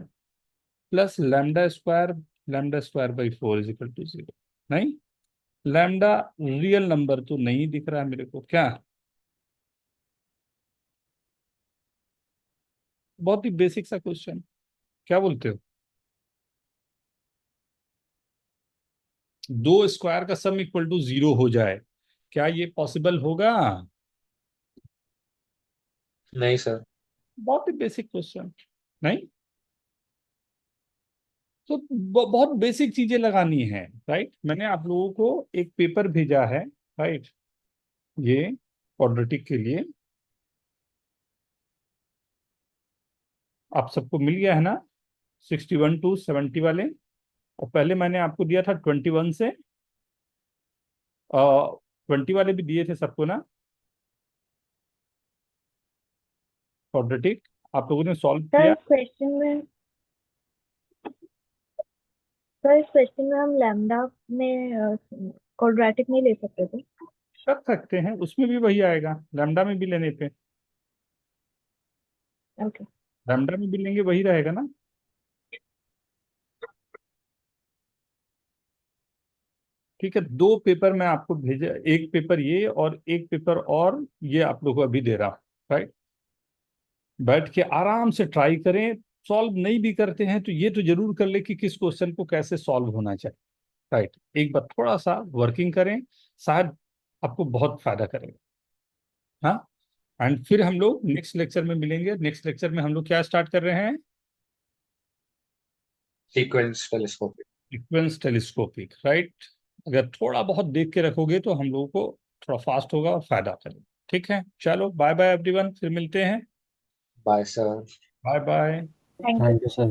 plus λ² is equal to 0, नहीं, lambda real number तो नहीं दिख रहा है मेरे को क्या? बहुत ही बेसिक सा क्वेश्चन, क्या बोलते हो? दो स्क्वायर का सम इक्वल टू 0 हो जाए, क्या ये पॉसिबल होगा? नहीं सर। बहुत ही बेसिक क्वेश्चन, नहीं, तो बहुत बेसिक चीजें लगानी है, राइट, मैंने आप लोगों को एक पेपर भेजा है, राइट, ये क्वाड्रेटिक के लिए आप सबको मिल गया है ना, 61 to 70 वाले, और पहले मैंने आपको दिया था 21 से 20 वाले भी दिए थे सबको ना, क्वाड्रेटिक आप लोगों ने सॉल्व सर किया? क्वेश्चन में सर इस क्वेश्चन में हम लैम्डा में क्वाड्रेटिक नहीं ले सकते थे? कर सकते हैं, उसमें भी वही आएगा, लैम्डा में भी लेने पे, ओके। लैम्डा में भी लेंगे वही रहेगा ना। ठीक है, दो पेपर मैं आपको भेजा, एक पेपर ये और एक पेपर और ये आप लोगों को अभी दे रहा हूँ, राइट। बैठ के आराम से ट्राई करें। सॉल्व नहीं भी करते हैं तो ये तो जरूर कर ले कि किस क्वेश्चन को कैसे सॉल्व होना चाहिए, राइट। एक बार थोड़ा सा वर्किंग करें, शायद आपको बहुत फायदा करेगा। हाँ, एंड फिर हम लोग नेक्स्ट लेक्चर में मिलेंगे। नेक्स्ट लेक्चर में हम लोग क्या स्टार्ट कर रहे हैं? Sequence telescopic. Sequence telescopic, right. अगर थोड़ा बहुत देख के रखोगे तो हम लोगों को थोड़ा फास्ट होगा और फायदा करेगा। ठीक है, चलो बाय बाय एवरीवन, फिर मिलते हैं। Bye sir. Bye bye. Thank you. Thank you sir.